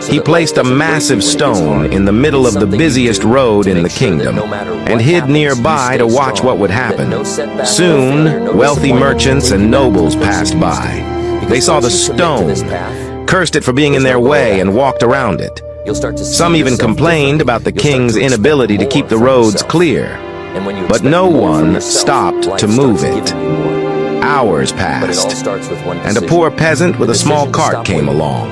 He placed a massive stone in the middle of the busiest road in the kingdom and hid nearby to watch what would happen. Soon, wealthy merchants and nobles passed by. They saw the stone, cursed it for being in their way, and walked around it. Some even complained about the king's inability to keep the roads clear, but no one stopped to move it. Hours passed, and a poor peasant with a small cart came along.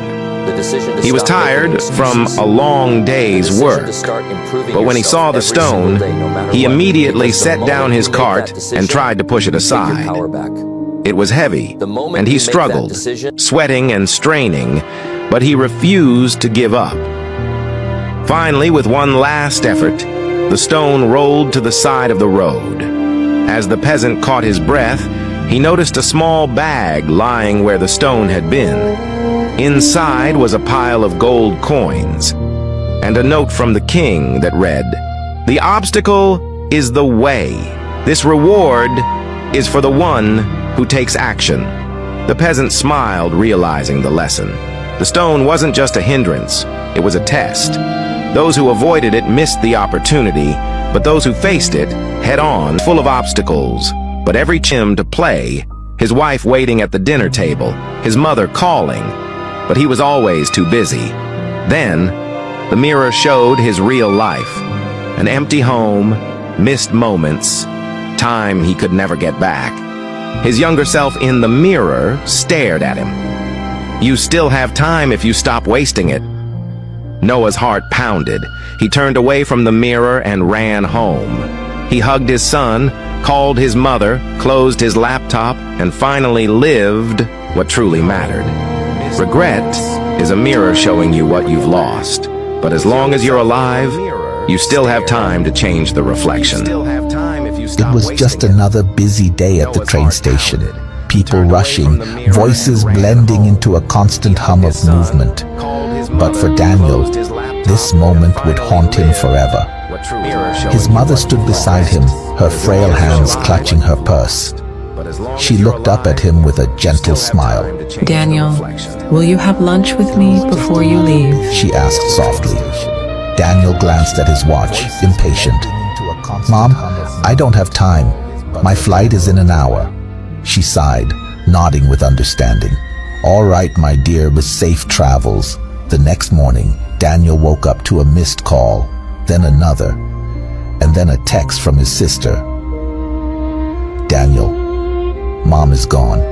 He was tired from a long day's work, but when he saw the stone, he immediately set down his cart and tried to push it aside. It was heavy, and he struggled, sweating and straining, but he refused to give up. Finally, with one last effort, the stone rolled to the side of the road. As the peasant caught his breath, he noticed a small bag lying where the stone had been. Inside was a pile of gold coins, and a note from the king that read, "The obstacle is the way. This reward is for the one who takes action." The peasant smiled, realizing the lesson. The stone wasn't just a hindrance, it was a test. Those who avoided it missed the opportunity, but those who faced it head-on, full of obstacles. But every chim to play, his wife waiting at the dinner table, his mother calling, but he was always too busy. Then, the mirror showed his real life. An empty home, missed moments, time he could never get back. His younger self in the mirror stared at him. "You still have time if you stop wasting it." Noah's heart pounded. He turned away from the mirror and ran home. He hugged his son, called his mother, closed his laptop, and finally lived what truly mattered. Regret is a mirror showing you what you've lost. But as long as you're alive, you still have time to change the reflection. It was just another busy day at the train station. People rushing, voices blending into a constant hum of movement. But for Daniel, this moment would haunt him forever. His mother stood beside him, her frail hands clutching her purse. She looked up at him with a gentle smile. "Daniel, will you have lunch with me before you leave?" she asked softly. Daniel glanced at his watch, impatient. "Mom, I don't have time. My flight is in an hour." She sighed, nodding with understanding. "All right, my dear, with safe travels." The next morning, Daniel woke up to a missed call, then another, and then a text from his sister. "Daniel, Mom is gone."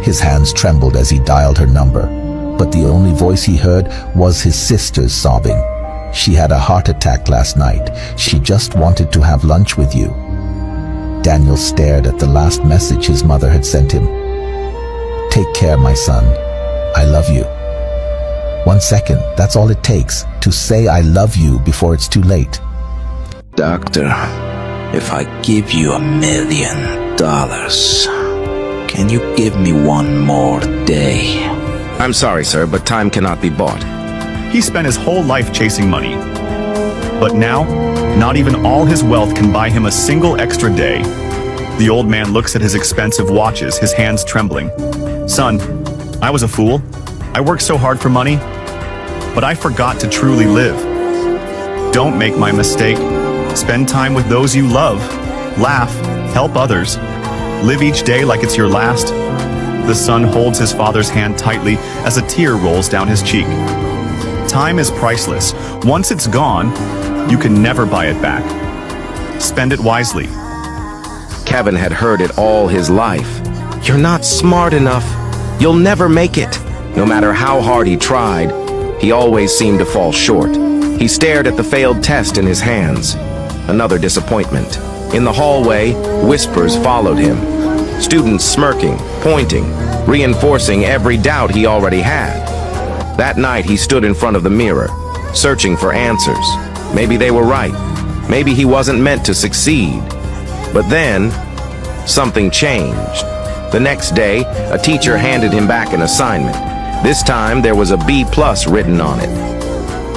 His hands trembled as he dialed her number, but the only voice he heard was his sister's sobbing. "She had a heart attack last night. She just wanted to have lunch with you." Daniel stared at the last message his mother had sent him. "Take care, my son. I love you." 1 second, that's all it takes, to say I love you before it's too late. Doctor, if I give you $1 million, can you give me one more day? I'm sorry, sir, but time cannot be bought. He spent his whole life chasing money. But now, not even all his wealth can buy him a single extra day. The old man looks at his expensive watches, his hands trembling. "Son, I was a fool. I worked so hard for money, but I forgot to truly live. Don't make my mistake. Spend time with those you love. Laugh, help others. Live each day like it's your last." The son holds his father's hand tightly as a tear rolls down his cheek. Time is priceless. Once it's gone, you can never buy it back. Spend it wisely. Kevin had heard it all his life. "You're not smart enough. You'll never make it." No matter how hard he tried, he always seemed to fall short. He stared at the failed test in his hands. Another disappointment. In the hallway, whispers followed him. Students smirking, pointing, reinforcing every doubt he already had. That night he stood in front of the mirror, searching for answers. Maybe they were right. Maybe he wasn't meant to succeed. But then, something changed. The next day, a teacher handed him back an assignment. This time, there was a B+ written on it.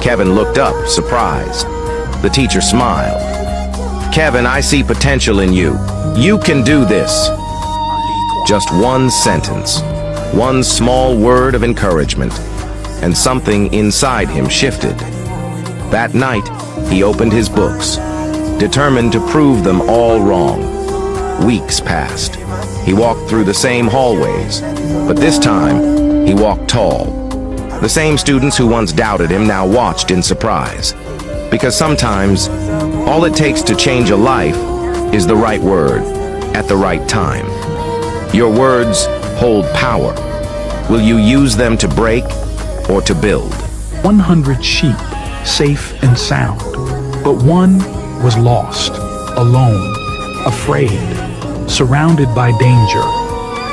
Kevin looked up, surprised. The teacher smiled. "Kevin, I see potential in you. You can do this." Just one sentence, one small word of encouragement. and something inside him shifted. That night, he opened his books, determined to prove them all wrong. Weeks passed. He walked through the same hallways, but this time, he walked tall. The same students who once doubted him now watched in surprise. Because sometimes, all it takes to change a life is the right word at the right time. Your words hold power. Will you use them to break or to build? 100 sheep, safe and sound, but one was lost, alone, afraid, surrounded by danger.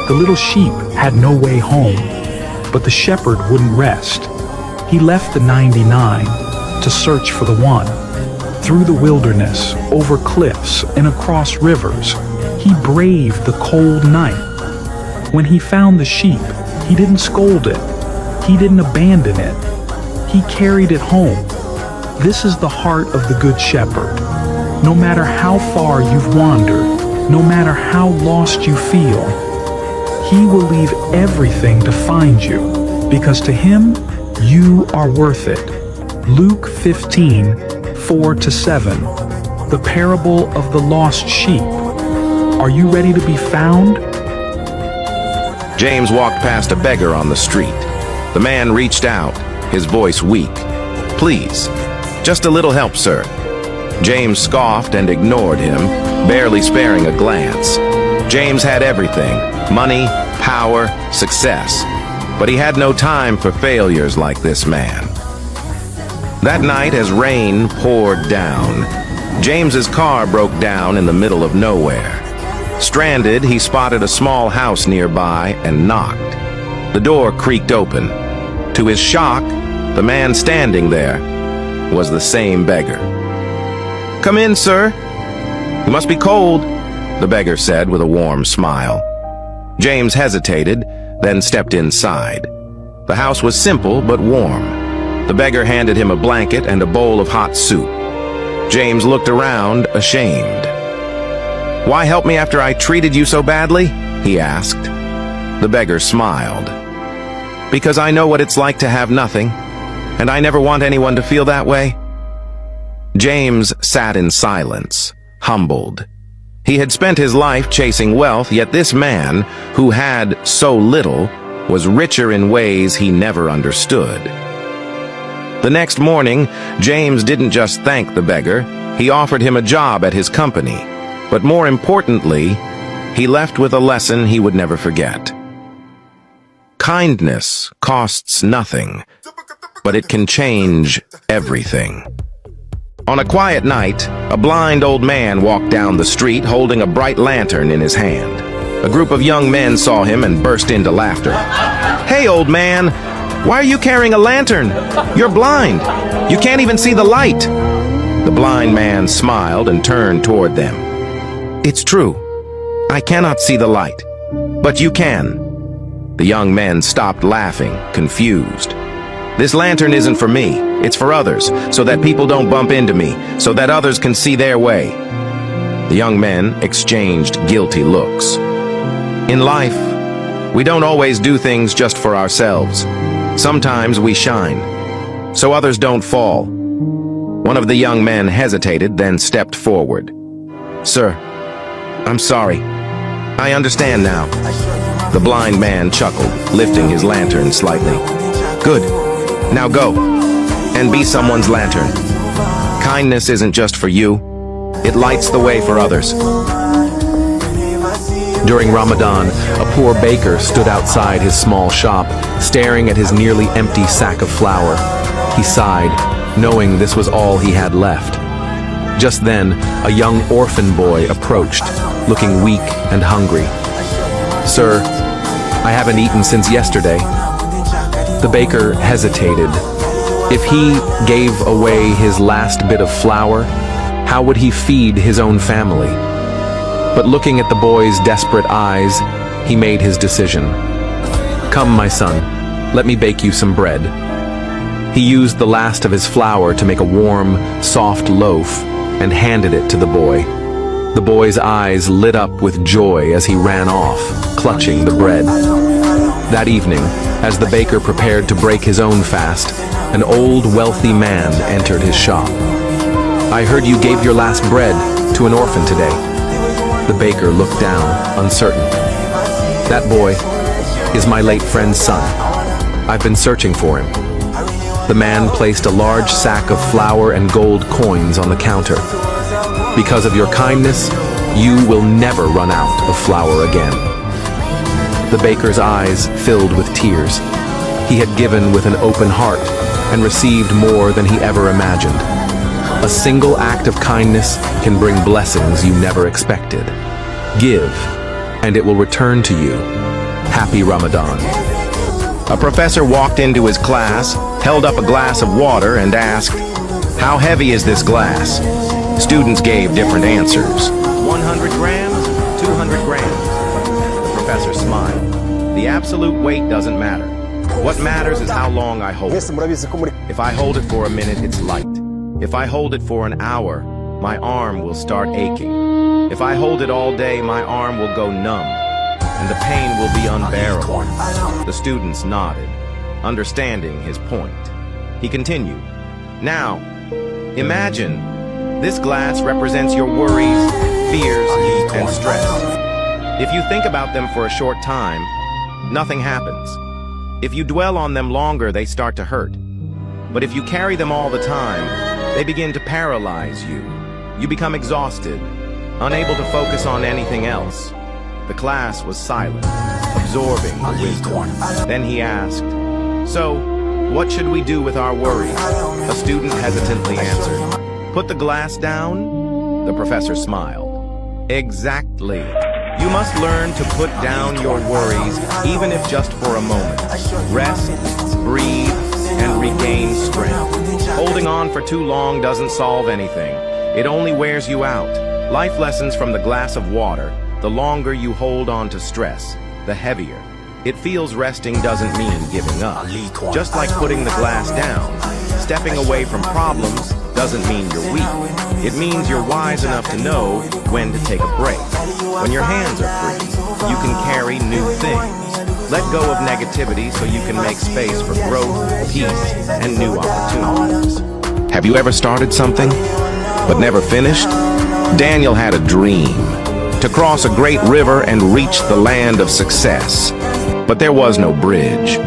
The little sheep had no way home, but the shepherd wouldn't rest. He left the 99 to search for the one. Through the wilderness, over cliffs, and across rivers, he braved the cold night. When he found the sheep, he didn't scold it. He didn't abandon it. He carried it home. This is the heart of the Good Shepherd. No matter how far you've wandered, no matter how lost you feel, he will leave everything to find you, because to him, you are worth it. Luke 15:4-7, the parable of the lost sheep. Are you ready to be found? James walked past a beggar on the street. The man reached out, his voice weak. "Please, just a little help, sir." James scoffed and ignored him, barely sparing a glance. James had everything: money, power, success. But he had no time for failures like this man. That night, as rain poured down, James's car broke down in the middle of nowhere. Stranded, he spotted a small house nearby and knocked. The door creaked open. To his shock, the man standing there was the same beggar. "Come in, sir. You must be cold," the beggar said with a warm smile. James hesitated, then stepped inside. The house was simple but warm. The beggar handed him a blanket and a bowl of hot soup. James looked around, ashamed. "Why help me after I treated you so badly?" he asked. The beggar smiled. "Because I know what it's like to have nothing, and I never want anyone to feel that way." James sat in silence, humbled. He had spent his life chasing wealth, yet this man, who had so little, was richer in ways he never understood. The next morning, James didn't just thank the beggar, he offered him a job at his company. But more importantly, he left with a lesson he would never forget. Kindness costs nothing, but it can change everything. On a quiet night, a blind old man walked down the street holding a bright lantern in his hand. A group of young men saw him and burst into laughter. "Hey, old man, why are you carrying a lantern? You're blind. You can't even see the light." The blind man smiled and turned toward them. "It's true. I cannot see the light, but you can." The young men stopped laughing, confused. "This lantern isn't for me. It's for others, so that people don't bump into me, so that others can see their way." The young men exchanged guilty looks. In life, we don't always do things just for ourselves. Sometimes we shine, so others don't fall. One of the young men hesitated, then stepped forward. "Sir, I'm sorry. I understand now." The blind man chuckled, lifting his lantern slightly. "Good. Now go, and be someone's lantern. Kindness isn't just for you. It lights the way for others." During Ramadan, a poor baker stood outside his small shop, staring at his nearly empty sack of flour. He sighed, knowing this was all he had left. Just then, a young orphan boy approached, looking weak and hungry. "Sir, I haven't eaten since yesterday." The baker hesitated. If he gave away his last bit of flour, how would he feed his own family? But looking at the boy's desperate eyes, he made his decision. "Come, my son, let me bake you some bread." He used the last of his flour to make a warm, soft loaf and handed it to the boy. The boy's eyes lit up with joy as he ran off, clutching the bread. That evening, as the baker prepared to break his own fast, an old, wealthy man entered his shop. "I heard you gave your last bread to an orphan today." The baker looked down, uncertain. "That boy is my late friend's son. I've been searching for him." The man placed a large sack of flour and gold coins on the counter. "Because of your kindness, you will never run out of flour again." The baker's eyes filled with tears. He had given with an open heart and received more than he ever imagined. A single act of kindness can bring blessings you never expected. Give, and it will return to you. Happy Ramadan. A professor walked into his class, held up a glass of water, and asked, "How heavy is this glass?" Students gave different answers. 100 grams, 200 grams. The professor smiled. "The absolute weight doesn't matter. What matters is how long I hold it. If I hold it for a minute, it's light. If I hold it for an hour, my arm will start aching. If I hold it all day, my arm will go numb, and the pain will be unbearable." The students nodded, understanding his point. He continued, "Now, imagine this glass represents your worries, fears, and stress. If you think about them for a short time, nothing happens. If you dwell on them longer, they start to hurt. But if you carry them all the time, they begin to paralyze you. You become exhausted, unable to focus on anything else." The class was silent, absorbing the wisdom. Then he asked, "So, what should we do with our worries?" A student hesitantly answered, "Put the glass down?" The professor smiled. "Exactly. You must learn to put down your worries, even if just for a moment. Rest, breathe, and regain strength. Holding on for too long doesn't solve anything. It only wears you out. Life lessons from the glass of water. The longer you hold on to stress, the heavier. It feels resting doesn't mean giving up. Just like putting the glass down, stepping away from problems doesn't mean you're weak. It means you're wise enough to know when to take a break. When your hands are free, you can carry new things. Let go of negativity so you can make space for growth, peace, and new opportunities." Have you ever started something, but never finished? Daniel had a dream to cross a great river and reach the land of success. But there was no bridge.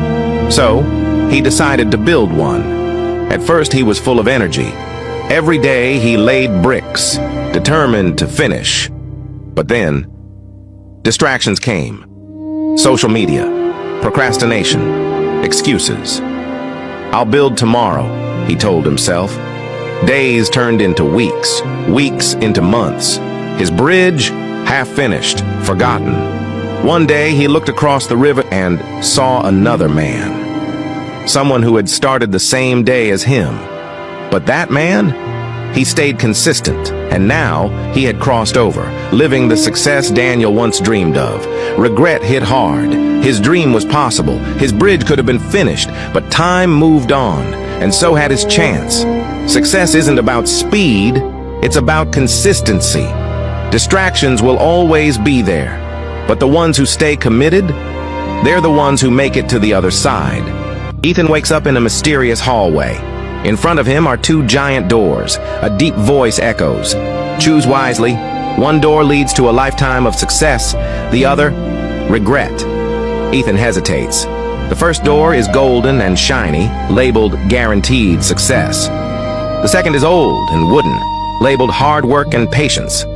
So, he decided to build one. At first, he was full of energy. Every day, he laid bricks, determined to finish. But then, distractions came. Social media, procrastination, excuses. "I'll build tomorrow," he told himself. Days turned into weeks, weeks into months. His bridge, half finished, forgotten. One day, he looked across the river and saw another man. Someone who had started the same day as him. But that man? He stayed consistent, and now he had crossed over, living the success Daniel once dreamed of. Regret hit hard. His dream was possible. His bridge could have been finished, but time moved on, and so had his chance. Success isn't about speed, it's about consistency. Distractions will always be there, but the ones who stay committed, they're the ones who make it to the other side. Ethan wakes up in a mysterious hallway. In front of him are two giant doors. A deep voice echoes. Choose wisely. One door leads to a lifetime of success, the other, regret. Ethan hesitates. The first door is golden and shiny, labeled guaranteed success. The second is old and wooden, labeled hard work and patience.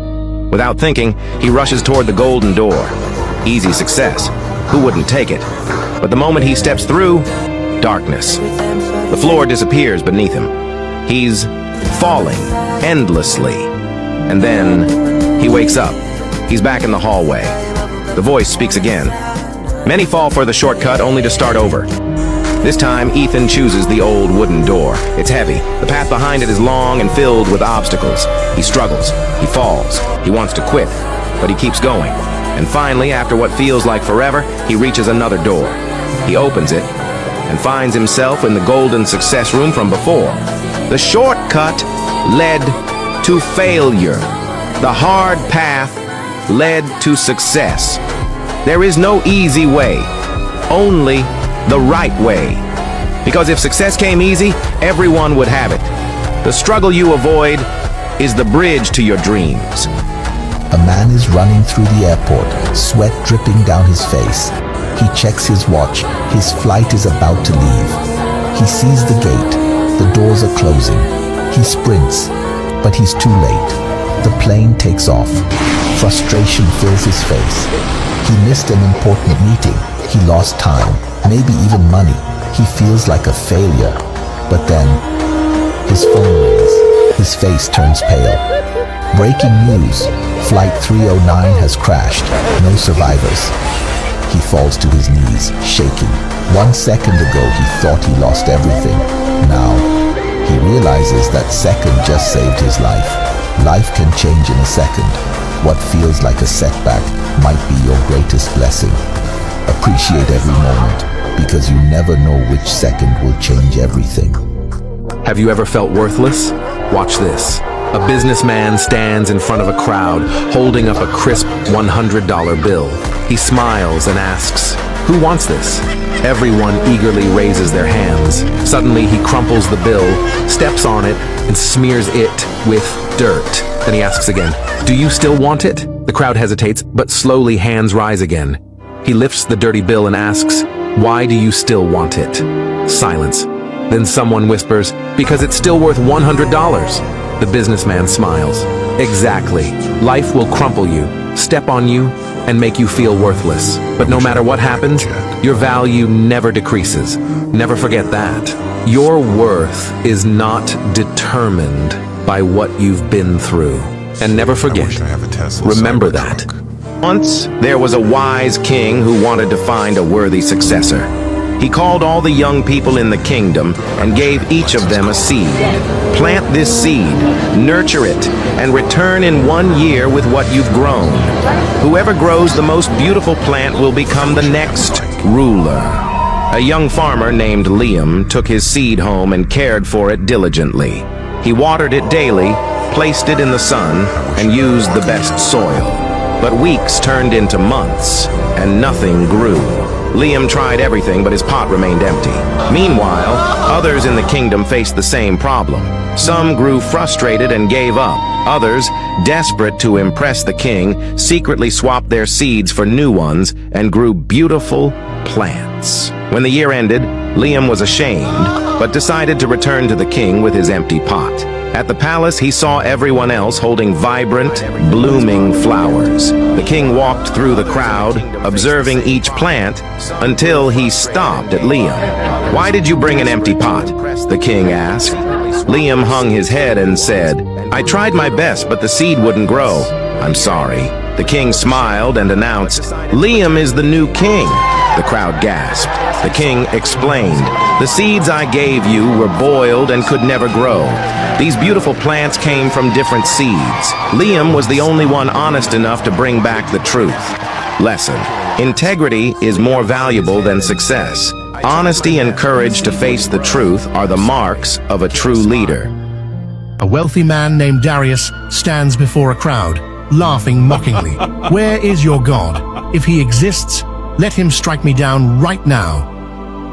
Without thinking, he rushes toward the golden door. Easy success. Who wouldn't take it? But the moment he steps through, darkness. The floor disappears beneath him. He's falling endlessly. And then he wakes up. He's back in the hallway. The voice speaks again. Many fall for the shortcut only to start over. This time, Ethan chooses the old wooden door. It's heavy. The path behind it is long and filled with obstacles. He struggles. He falls. He wants to quit, but he keeps going. And finally, after what feels like forever, he reaches another door. He opens it and finds himself in the golden success room from before. The shortcut led to failure. The hard path led to success. There is no easy way, only the right way. Because if success came easy, everyone would have it. The struggle you avoid is the bridge to your dreams. A man is running through the airport, sweat dripping down his face. He checks his watch. His flight is about to leave. He sees the gate. The doors are closing. He sprints, but he's too late. The plane takes off. Frustration fills his face. He missed an important meeting. He lost time, maybe even money. He feels like a failure. But then, his phone rings. His face turns pale. Breaking news. Flight 309 has crashed. No survivors. He falls to his knees, shaking. 1 second ago, he thought he lost everything. Now, he realizes that second just saved his life. Life can change in a second. What feels like a setback might be your greatest blessing. Appreciate every moment, because you never know which second will change everything. Have you ever felt worthless? Watch this. A businessman stands in front of a crowd, holding up a crisp $100 bill. He smiles and asks, "Who wants this?" Everyone eagerly raises their hands. Suddenly, he crumples the bill, steps on it, and smears it with dirt. Then he asks again, "Do you still want it?" The crowd hesitates, but slowly hands rise again. He lifts the dirty bill and asks, "Why do you still want it?" Silence. Then someone whispers, "Because it's still worth $100. The businessman smiles. Exactly. Life will crumple you, step on you, and make you feel worthless. But no matter what happens, your value never decreases. Never forget that. Your worth is not determined by what you've been through. And never forget, remember that. Once, there was a wise king who wanted to find a worthy successor. He called all the young people in the kingdom and gave each of them a seed. Plant this seed, nurture it, and return in 1 year with what you've grown. Whoever grows the most beautiful plant will become the next ruler. A young farmer named Liam took his seed home and cared for it diligently. He watered it daily, placed it in the sun, and used the best soil. But weeks turned into months, and nothing grew. Liam tried everything, but his pot remained empty. Meanwhile, others in the kingdom faced the same problem. Some grew frustrated and gave up. Others, desperate to impress the king, secretly swapped their seeds for new ones and grew beautiful plants. When the year ended, Liam was ashamed, but decided to return to the king with his empty pot. At the palace, he saw everyone else holding vibrant, blooming flowers. The king walked through the crowd, observing each plant, until he stopped at Liam. "Why did you bring an empty pot?" the king asked. Liam hung his head and said, "I tried my best, but the seed wouldn't grow. I'm sorry." The king smiled and announced, "Liam is the new king." The crowd gasped. The king explained, "The seeds I gave you were boiled and could never grow. These beautiful plants came from different seeds. Liam was the only one honest enough to bring back the truth." Lesson: integrity is more valuable than success. Honesty and courage to face the truth are the marks of a true leader. A wealthy man named Darius stands before a crowd, laughing mockingly. "Where is your God? If he exists, let him strike me down right now."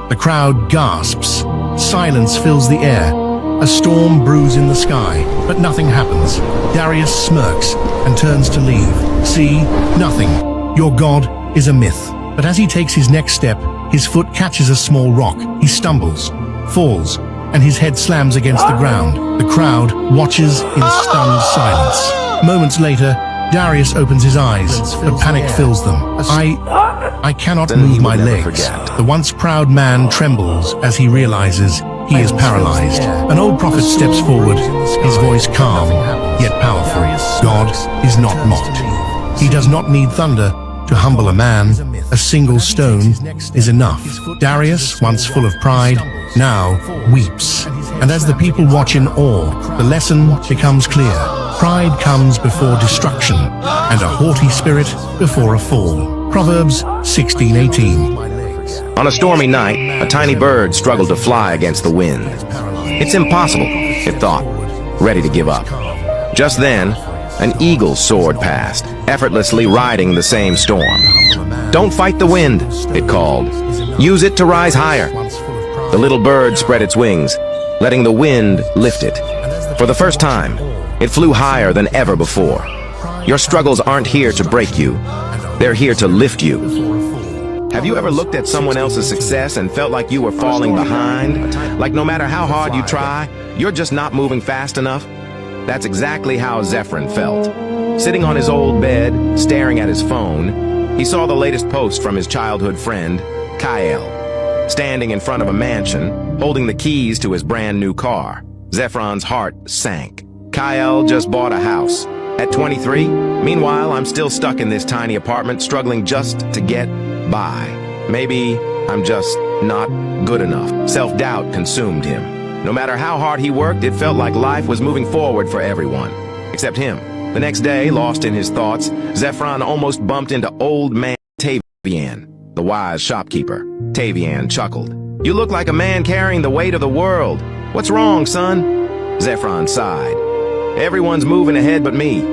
The crowd gasps. Silence fills the air. A storm brews in the sky, but nothing happens. Darius smirks and turns to leave. "See, nothing. Your God is a myth." But as he takes his next step, his foot catches a small rock. He stumbles, falls, and his head slams against the ground. The crowd watches in stunned silence. Moments later, Darius opens his eyes, but panic fills them. I cannot move my legs. The once proud man trembles as he realizes he is paralyzed. An old prophet steps forward, his voice calm, yet powerful. God is not mocked. He does not need thunder to humble a man. A single stone is enough. Darius, once full of pride, now weeps. And as the people watch in awe, the lesson becomes clear. Pride comes before destruction, and a haughty spirit before a fall. Proverbs 16:18. On a stormy night, a tiny bird struggled to fly against the wind. "It's impossible," it thought, ready to give up. Just then, an eagle soared past, effortlessly riding the same storm. Don't fight the wind, it called. Use it to rise higher. The little bird spread its wings, letting the wind lift it. For the first time, it flew higher than ever before. Your struggles aren't here to break you. They're here to lift you. Have you ever looked at someone else's success and felt like you were falling behind? Like no matter how hard you try, you're just not moving fast enough? That's exactly how Zephyrin felt. Sitting on his old bed, staring at his phone, he saw the latest post from his childhood friend, Kyle, standing in front of a mansion, holding the keys to his brand new car. Zephron's heart sank. Kyle just bought a house. At 23, meanwhile, I'm still stuck in this tiny apartment, struggling just to get by. Maybe I'm just not good enough. Self-doubt consumed him. No matter how hard he worked, it felt like life was moving forward for everyone, except him. The next day, lost in his thoughts, Zephron almost bumped into old man Tavian, the wise shopkeeper. Tavian chuckled. "You look like a man carrying the weight of the world. What's wrong, son?" Zephron sighed. "Everyone's moving ahead but me.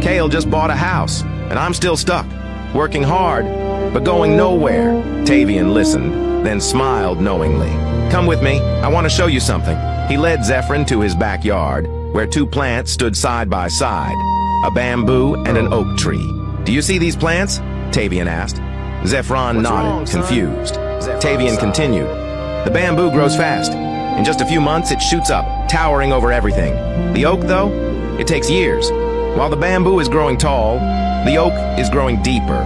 Kale just bought a house, and I'm still stuck, working hard, but going nowhere." Tavian listened, then smiled knowingly. "Come with me, I want to show you something." He led Zephyrin to his backyard, where two plants stood side by side, a bamboo and an oak tree. "Do you see these plants?" Tavian asked. Zephyrin nodded, confused. Tavian continued. "The bamboo grows fast. In just a few months, it shoots up, towering over everything. The oak, though, it takes years. While the bamboo is growing tall, the oak is growing deeper,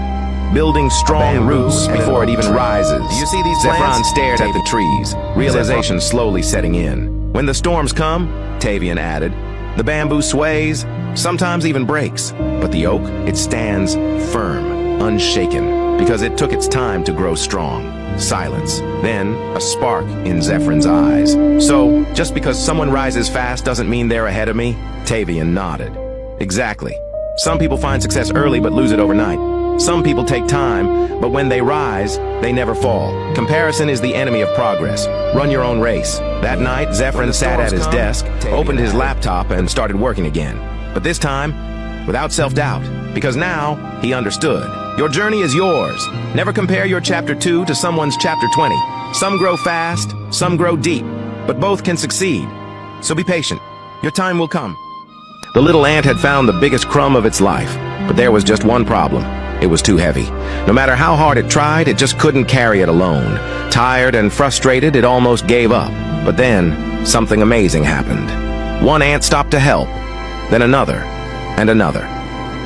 building strong roots before it even rises." "Do you see these plants?" Zephyrin stared at the trees, realization slowly setting in. "When the storms come," Tavian added, "the bamboo sways, sometimes even breaks. But the oak, it stands firm, unshaken, because it took its time to grow strong." Silence. Then, a spark in Zephrin's eyes. "So, just because someone rises fast doesn't mean they're ahead of me?" Tavian nodded. "Exactly. Some people find success early but lose it overnight. Some people take time, but when they rise, they never fall. Comparison is the enemy of progress. Run your own race." That night, Zephyrin sat at his desk, opened his laptop, and started working again. But this time, without self-doubt, because now he understood. Your journey is yours. Never compare your chapter 2 to someone's chapter 20. Some grow fast, some grow deep, but both can succeed. So be patient. Your time will come. The little ant had found the biggest crumb of its life, but there was just one problem. It was too heavy. No matter how hard it tried, it just couldn't carry it alone. Tired and frustrated, it almost gave up. But then, something amazing happened. One ant stopped to help, then another, and another.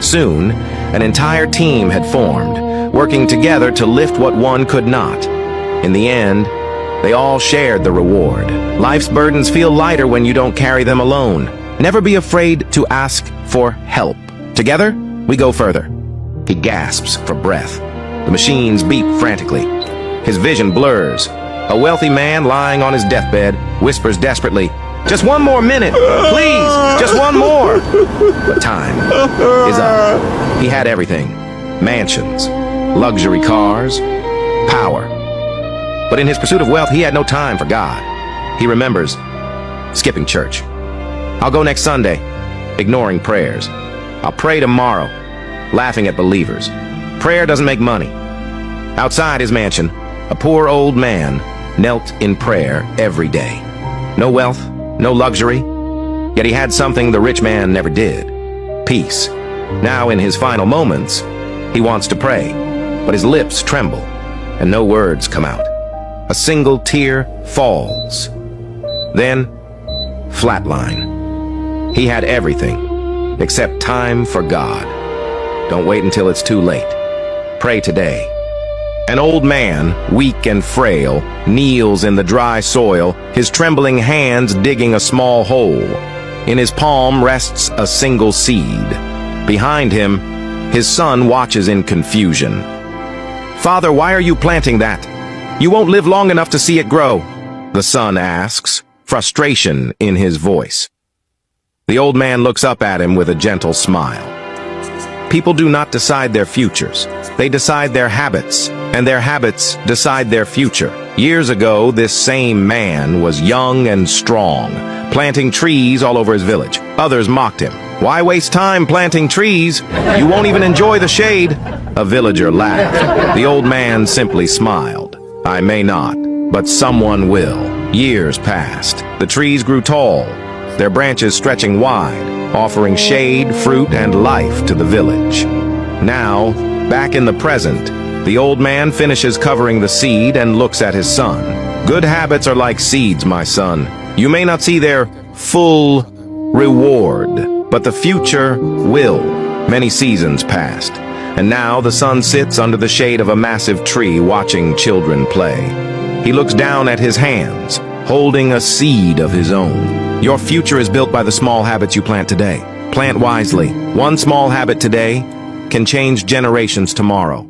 Soon, an entire team had formed, working together to lift what one could not. In the end, they all shared the reward. Life's burdens feel lighter when you don't carry them alone. Never be afraid to ask for help. Together, we go further. He gasps for breath. The machines beep frantically. His vision blurs. A wealthy man lying on his deathbed whispers desperately, "Just one more minute, please, just one more." But time is up. He had everything. Mansions, luxury cars, power. But in his pursuit of wealth, he had no time for God. He remembers skipping church. "I'll go next Sunday," ignoring prayers. "I'll pray tomorrow," laughing at believers. Prayer doesn't make money. Outside his mansion, a poor old man knelt in prayer every day. No wealth, no luxury, yet he had something the rich man never did: peace. Now in his final moments, he wants to pray, but his lips tremble, and no words come out. A single tear falls. Then, flatline. He had everything, except time for God. Don't wait until it's too late. Pray today. An old man, weak and frail, kneels in the dry soil, his trembling hands digging a small hole. In his palm rests a single seed. Behind him, his son watches in confusion. "Father, why are you planting that? You won't live long enough to see it grow," the son asks, frustration in his voice. The old man looks up at him with a gentle smile. People do not decide their futures. They decide their habits, and their habits decide their future. Years ago, this same man was young and strong, planting trees all over his village. Others mocked him. "Why waste time planting trees? You won't even enjoy the shade." A villager laughed. The old man simply smiled. I may not, but someone will. Years passed. The trees grew tall, their branches stretching wide, offering shade, fruit, and life to the village. Now, back in the present, the old man finishes covering the seed and looks at his son. Good habits are like seeds, my son. You may not see their full reward, but the future will. Many seasons passed, and now the son sits under the shade of a massive tree watching children play. He looks down at his hands, holding a seed of his own. Your future is built by the small habits you plant today. Plant wisely. One small habit today can change generations tomorrow.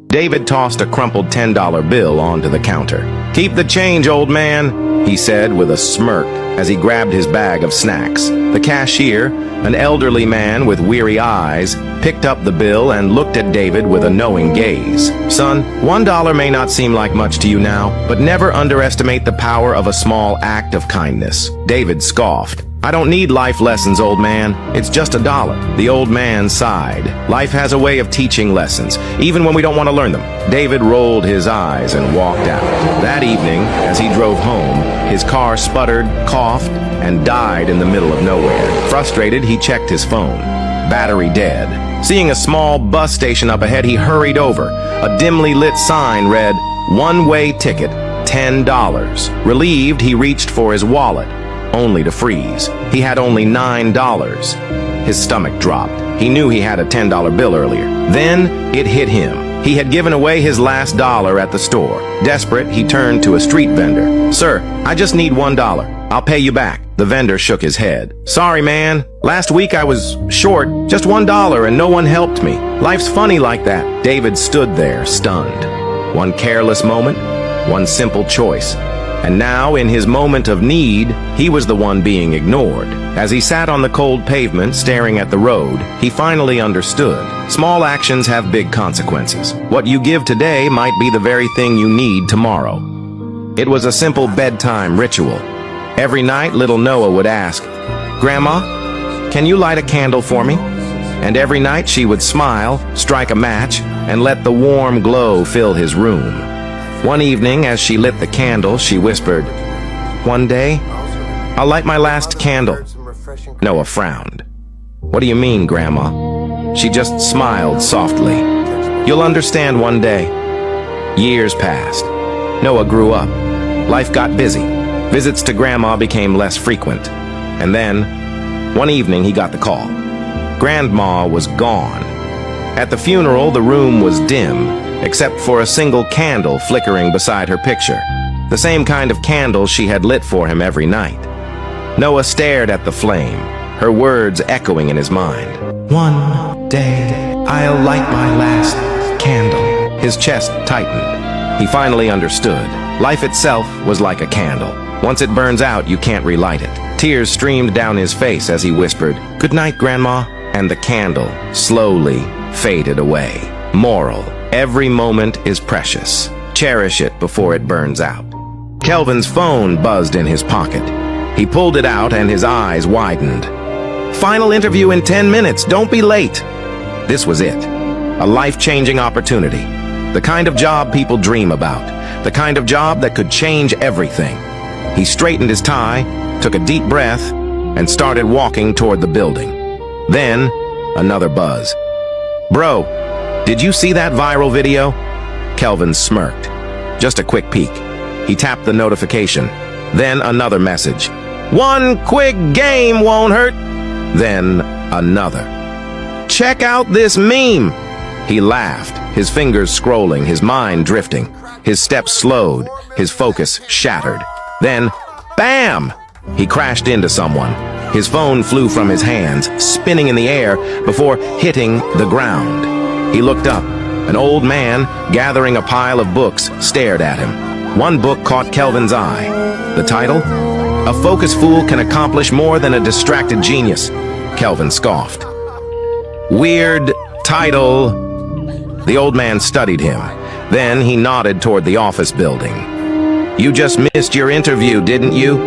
David tossed a crumpled $10 bill onto the counter. Keep the change, old man, he said with a smirk as he grabbed his bag of snacks. The cashier, an elderly man with weary eyes, picked up the bill and looked at David with a knowing gaze. Son, $1 may not seem like much to you now, but never underestimate the power of a small act of kindness. David scoffed. I don't need life lessons, old man. It's just $1. The old man sighed. Life has a way of teaching lessons, even when we don't want to learn them. David rolled his eyes and walked out. That evening, as he drove home, his car sputtered, coughed, and died in the middle of nowhere. Frustrated, he checked his phone. Battery dead. Seeing a small bus station up ahead, he hurried over. A dimly lit sign read, "One-way ticket, $10. Relieved, he reached for his wallet, only to freeze. He had only $9. His stomach dropped. He knew he had a $10 bill earlier. Then it hit him. He had given away his last dollar at the store. Desperate, he turned to a street vendor. Sir, I just need $1. I'll pay you back. The vendor shook his head. Sorry, man. Last week I was short just $1 and no one helped me. Life's funny like that. David stood there, stunned. One careless moment, one simple choice. And now, in his moment of need, he was the one being ignored. As he sat on the cold pavement, staring at the road, he finally understood. Small actions have big consequences. What you give today might be the very thing you need tomorrow. It was a simple bedtime ritual. Every night, little Noah would ask, Grandma, can you light a candle for me? And every night she would smile, strike a match, and let the warm glow fill his room. One evening, as she lit the candle, she whispered, One day, I'll light my last candle. Noah frowned. What do you mean, Grandma? She just smiled softly. You'll understand one day. Years passed. Noah grew up. Life got busy. Visits to Grandma became less frequent. And then, one evening, he got the call. Grandma was gone. At the funeral, the room was dim, except for a single candle flickering beside her picture, the same kind of candle she had lit for him every night. Noah stared at the flame, her words echoing in his mind. One day, I'll light my last candle. His chest tightened. He finally understood. Life itself was like a candle. Once it burns out, you can't relight it. Tears streamed down his face as he whispered, Good night, Grandma, and the candle slowly faded away. Moral. Every moment is precious. Cherish it before it burns out. Kelvin's phone buzzed in his pocket. He pulled it out and his eyes widened. Final interview in 10 minutes. Don't be late. This was it. A life-changing opportunity. The kind of job people dream about. The kind of job that could change everything. He straightened his tie, took a deep breath, and started walking toward the building. Then, another buzz. Bro, did you see that viral video? Kelvin smirked. Just a quick peek. He tapped the notification. Then another message. One quick game won't hurt. Then another. Check out this meme. He laughed, his fingers scrolling, his mind drifting. His steps slowed, his focus shattered. Then, bam! He crashed into someone. His phone flew from his hands, spinning in the air before hitting the ground. He looked up. An old man, gathering a pile of books, stared at him. One book caught Kelvin's eye. The title? A focused fool can accomplish more than a distracted genius. Kelvin scoffed. Weird title. The old man studied him. Then he nodded toward the office building. You just missed your interview, didn't you?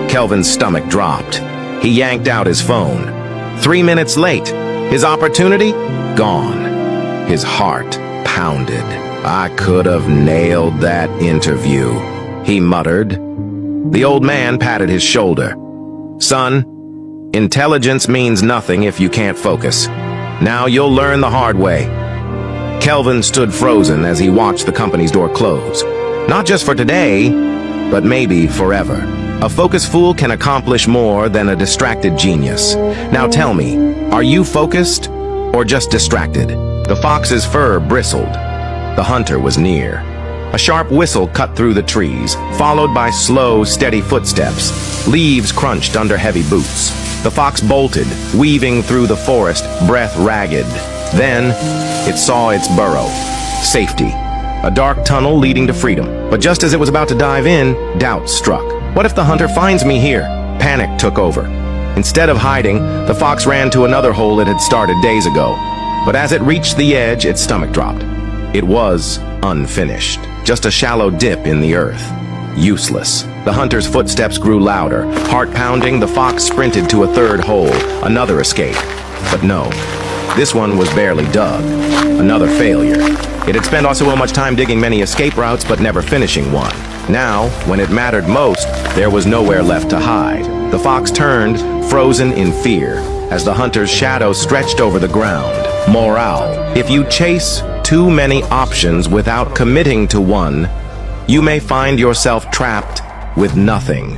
Kelvin's stomach dropped. He yanked out his phone. 3 minutes late. His opportunity? Gone. His heart pounded. I could have nailed that interview, he muttered. The old man patted his shoulder. Son, intelligence means nothing if you can't focus. Now you'll learn the hard way. Kelvin stood frozen as he watched the company's door close. Not just for today, but maybe forever. A focused fool can accomplish more than a distracted genius. Now tell me, are you focused or just distracted? The fox's fur bristled. The hunter was near. A sharp whistle cut through the trees, followed by slow, steady footsteps. Leaves crunched under heavy boots. The fox bolted, weaving through the forest, breath ragged. Then, it saw its burrow. Safety. A dark tunnel leading to freedom. But just as it was about to dive in, doubt struck. What if the hunter finds me here? Panic took over. Instead of hiding, the fox ran to another hole it had started days ago. But as it reached the edge, its stomach dropped. It was unfinished. Just a shallow dip in the earth. Useless. The hunter's footsteps grew louder. Heart pounding, the fox sprinted to a third hole. Another escape. But no. This one was barely dug. Another failure. It had spent so much time digging many escape routes, but never finishing one. Now, when it mattered most, there was nowhere left to hide. The fox turned, frozen in fear, as the hunter's shadow stretched over the ground. Morale. If you chase too many options without committing to one, you may find yourself trapped with nothing.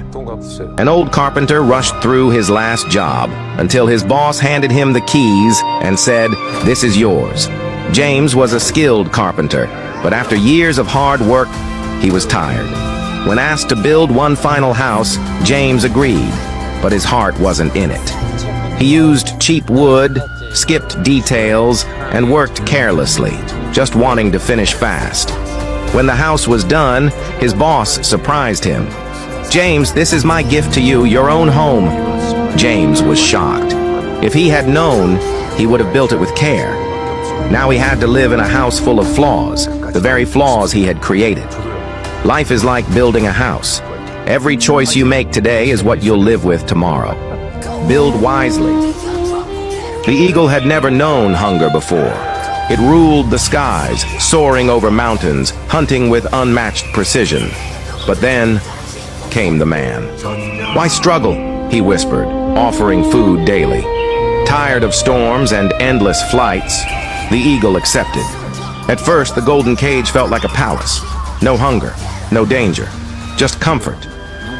An old carpenter rushed through his last job until his boss handed him the keys and said, "This is yours." James was a skilled carpenter, but after years of hard work, he was tired. When asked to build one final house, James agreed, but his heart wasn't in it. He used cheap wood, skipped details, and worked carelessly, just wanting to finish fast. When the house was done, his boss surprised him. "James, this is my gift to you, your own home." James was shocked. If he had known, he would have built it with care. Now he had to live in a house full of flaws, the very flaws he had created. Life is like building a house. Every choice you make today is what you'll live with tomorrow. Build wisely. The eagle had never known hunger before. It ruled the skies, soaring over mountains, hunting with unmatched precision. But then came the man. "Why struggle?" he whispered, offering food daily. Tired of storms and endless flights, the eagle accepted. At first, the golden cage felt like a palace. No hunger, no danger, just comfort.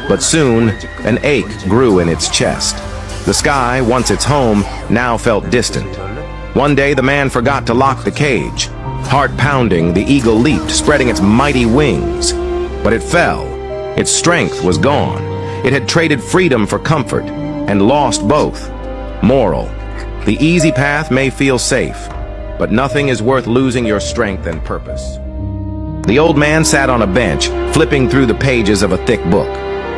But soon, an ache grew in its chest. The sky, once its home, now felt distant. One day, the man forgot to lock the cage. Heart pounding, the eagle leaped, spreading its mighty wings. But it fell. Its strength was gone. It had traded freedom for comfort, and lost both. Moral: the easy path may feel safe, but nothing is worth losing your strength and purpose. The old man sat on a bench, flipping through the pages of a thick book.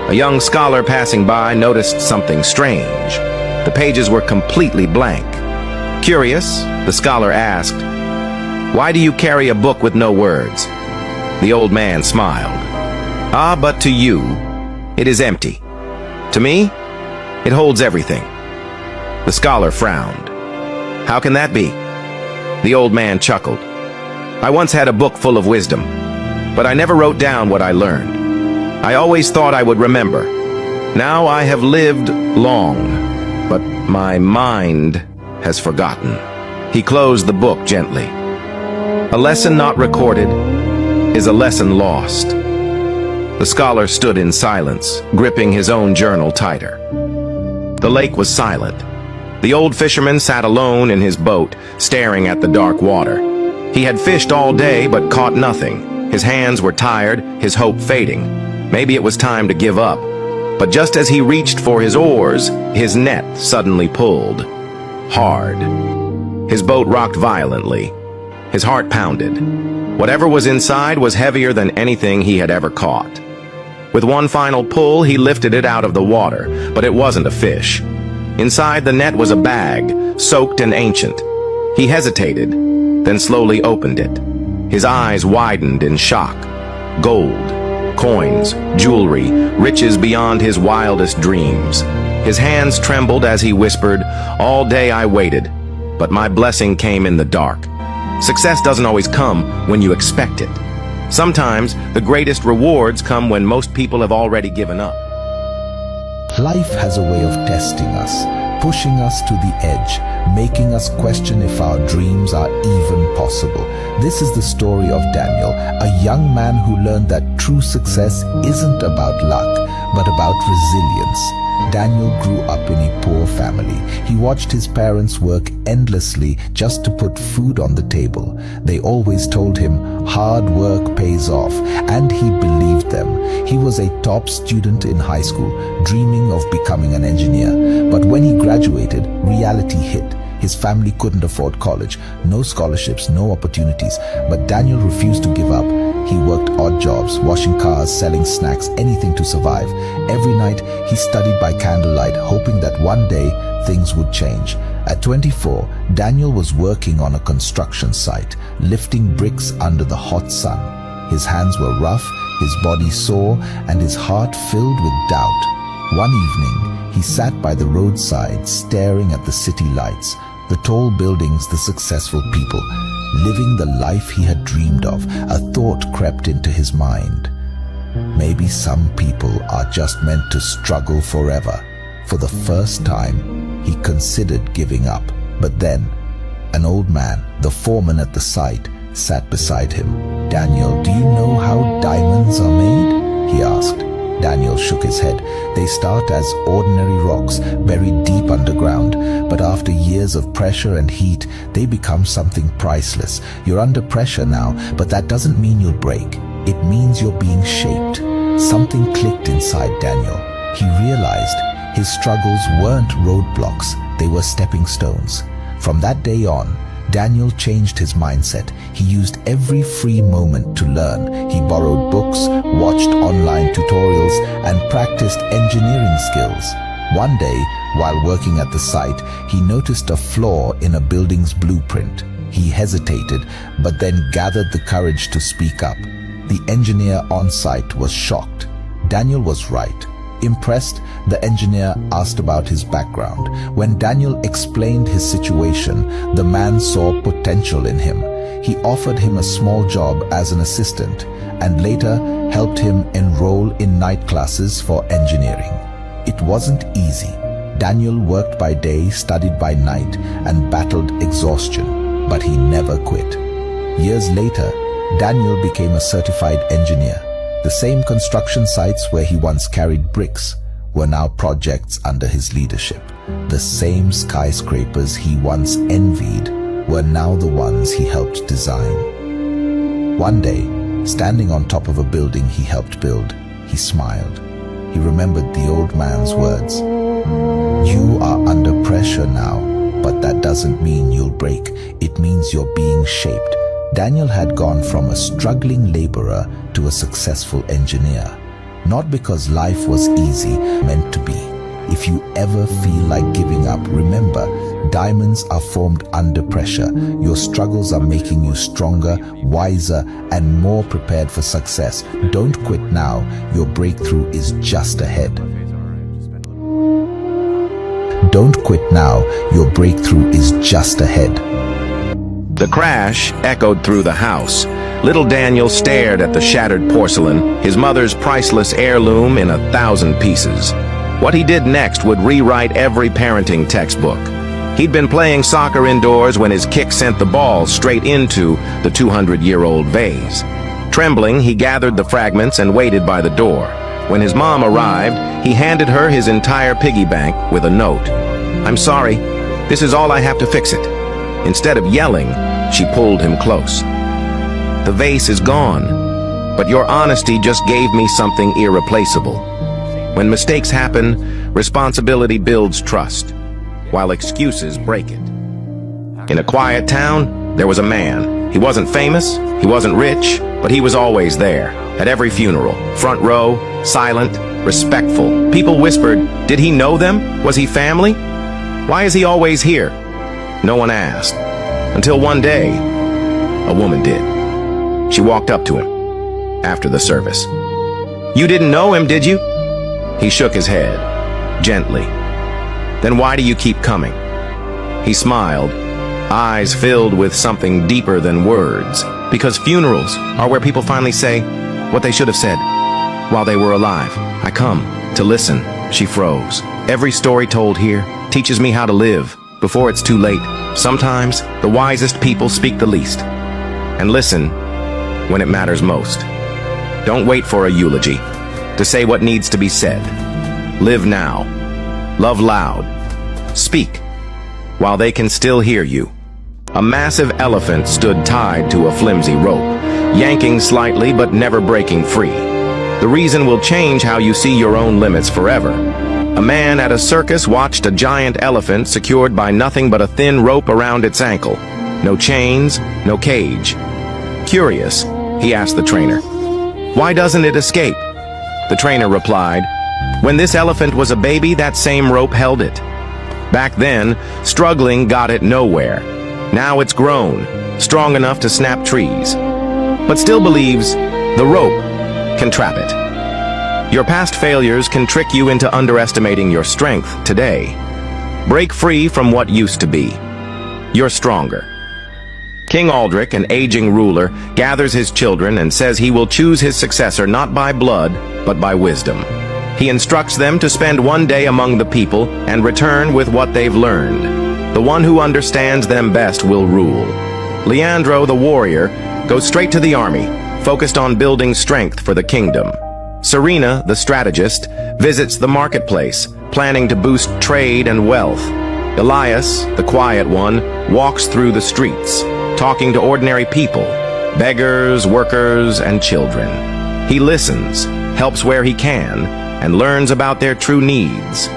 A young scholar passing by noticed something strange. The pages were completely blank. Curious, the scholar asked, "Why do you carry a book with no words?" The old man smiled. "Ah, but to you, it is empty. To me, it holds everything." The scholar frowned. "How can that be?" The old man chuckled. "I once had a book full of wisdom, but I never wrote down what I learned. I always thought I would remember. Now I have lived long, but my mind has forgotten." He closed the book gently. A lesson not recorded is a lesson lost. The scholar stood in silence, gripping his own journal tighter. The lake was silent. The old fisherman sat alone in his boat, staring at the dark water. He had fished all day but caught nothing. His hands were tired, his hope fading. Maybe it was time to give up. But just as he reached for his oars, his net suddenly pulled. Hard. His boat rocked violently. His heart pounded. Whatever was inside was heavier than anything he had ever caught. With one final pull, he lifted it out of the water, but it wasn't a fish. Inside the net was a bag, soaked and ancient. He hesitated, then slowly opened it. His eyes widened in shock. Gold, coins, jewelry, riches beyond his wildest dreams. His hands trembled as he whispered, "All day I waited, but my blessing came in the dark." Success doesn't always come when you expect it. Sometimes the greatest rewards come when most people have already given up. Life has a way of testing us, pushing us to the edge, making us question if our dreams are even possible. This is the story of Daniel, a young man who learned that true success isn't about luck, but about resilience. Daniel grew up in a poor family. He watched his parents work endlessly just to put food on the table. They always told him hard work pays off, and he believed them. He was a top student in high school, dreaming of becoming an engineer. But when he graduated, reality hit. His family couldn't afford college, no scholarships, no opportunities. But Daniel refused to give up. He worked odd jobs, washing cars, selling snacks, anything to survive. Every night, he studied by candlelight, hoping that one day things would change. At 24, Daniel was working on a construction site, lifting bricks under the hot sun. His hands were rough, his body sore, and his heart filled with doubt. One evening, he sat by the roadside, staring at the city lights, the tall buildings, the successful people, living the life he had dreamed of. A thought crept into his mind. Maybe some people are just meant to struggle forever. For the first time, he considered giving up. But then, an old man, the foreman at the site, sat beside him. "Daniel, do you know how diamonds are made?" he asked. Daniel shook his head. "They start as ordinary rocks, buried deep underground. But after years of pressure and heat, they become something priceless. You're under pressure now, but that doesn't mean you'll break. It means you're being shaped." Something clicked inside Daniel. He realized his struggles weren't roadblocks, they were stepping stones. From that day on, Daniel changed his mindset. He used every free moment to learn. He borrowed books, watched online tutorials, and practiced engineering skills. One day, while working at the site, he noticed a flaw in a building's blueprint. He hesitated, but then gathered the courage to speak up. The engineer on site was shocked. Daniel was right. Impressed, the engineer asked about his background. When Daniel explained his situation, the man saw potential in him. He offered him a small job as an assistant and later helped him enroll in night classes for engineering. It wasn't easy. Daniel worked by day, studied by night, and battled exhaustion, but he never quit. Years later, Daniel became a certified engineer. The same construction sites where he once carried bricks were now projects under his leadership. The same skyscrapers he once envied were now the ones he helped design. One day, standing on top of a building he helped build, he smiled. He remembered the old man's words. "You are under pressure now, but that doesn't mean you'll break. It means you're being shaped." Daniel had gone from a struggling laborer to a successful engineer. Not because life was easy, meant to be. If you ever feel like giving up, remember, diamonds are formed under pressure. Your struggles are making you stronger, wiser, and more prepared for success. Don't quit now. Your breakthrough is just ahead. Don't quit now. Your breakthrough is just ahead. The crash echoed through the house. Little Daniel stared at the shattered porcelain, his mother's priceless heirloom in 1,000 pieces. What he did next would rewrite every parenting textbook. He'd been playing soccer indoors when his kick sent the ball straight into the 200-year-old vase. Trembling, he gathered the fragments and waited by the door. When his mom arrived, he handed her his entire piggy bank with a note. "I'm sorry. This is all I have to fix it." Instead of yelling, she pulled him close. "The vase is gone, but your honesty just gave me something irreplaceable." When mistakes happen, responsibility builds trust, while excuses break it. In a quiet town, there was a man. He wasn't famous, he wasn't rich, but he was always there. At every funeral, front row, silent, respectful. People whispered, did he know them? Was he family? Why is he always here? No one asked. Until one day, a woman did. She walked up to him after the service. "You didn't know him, did you?" He shook his head, gently. "Then why do you keep coming?" He smiled. eyes filled with something deeper than words, because funerals are where people finally say what they should have said while they were alive. I come to listen. She froze. Every story told here teaches me how to live before it's too late. Sometimes the wisest people speak the least and listen when it matters most. Don't wait for a eulogy to say what needs to be said. Live now. Love loud. Speak while they can still hear you. A massive elephant stood tied to a flimsy rope, yanking slightly but never breaking free. The reason will change how you see your own limits forever. A man at a circus watched a giant elephant secured by nothing but a thin rope around its ankle. No chains, no cage. Curious, he asked the trainer, "Why doesn't it escape?" The trainer replied, "When this elephant was a baby, that same rope held it. Back then, struggling got it nowhere. Now it's grown, strong enough to snap trees, but still believes the rope can trap it." Your past failures can trick you into underestimating your strength today. Break free from what used to be. You're stronger. King Aldrich, an aging ruler, gathers his children and says he will choose his successor not by blood, but by wisdom. He instructs them to spend one day among the people and return with what they've learned. The one who understands them best will rule. Leandro, the warrior, goes straight to the army, focused on building strength for the kingdom. Serena, the strategist, visits the marketplace, planning to boost trade and wealth. Elias, the quiet one, walks through the streets, talking to ordinary people, beggars, workers, and children. He listens, helps where he can, and learns about their true needs.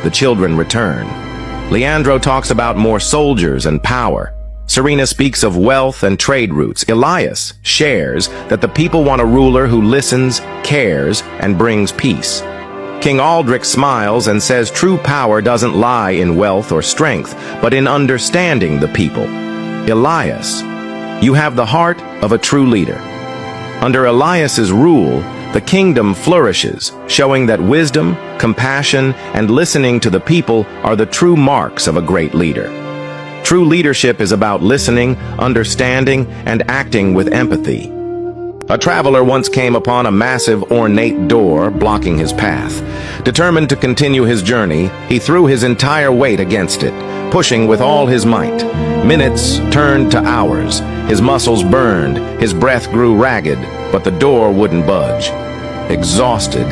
The children return. Leandro talks about more soldiers and power. Serena speaks of wealth and trade routes. Elias shares that the people want a ruler who listens, cares, and brings peace. King Aldrich smiles and says true power doesn't lie in wealth or strength, but in understanding the people. Elias, you have the heart of a true leader. Under Elias's rule, the kingdom flourishes, showing that wisdom, compassion, and listening to the people are the true marks of a great leader. True leadership is about listening, understanding, and acting with empathy. A traveler once came upon a massive, ornate door blocking his path. Determined to continue his journey, he threw his entire weight against it, pushing with all his might. Minutes turned to hours. His muscles burned, his breath grew ragged, but the door wouldn't budge. Exhausted,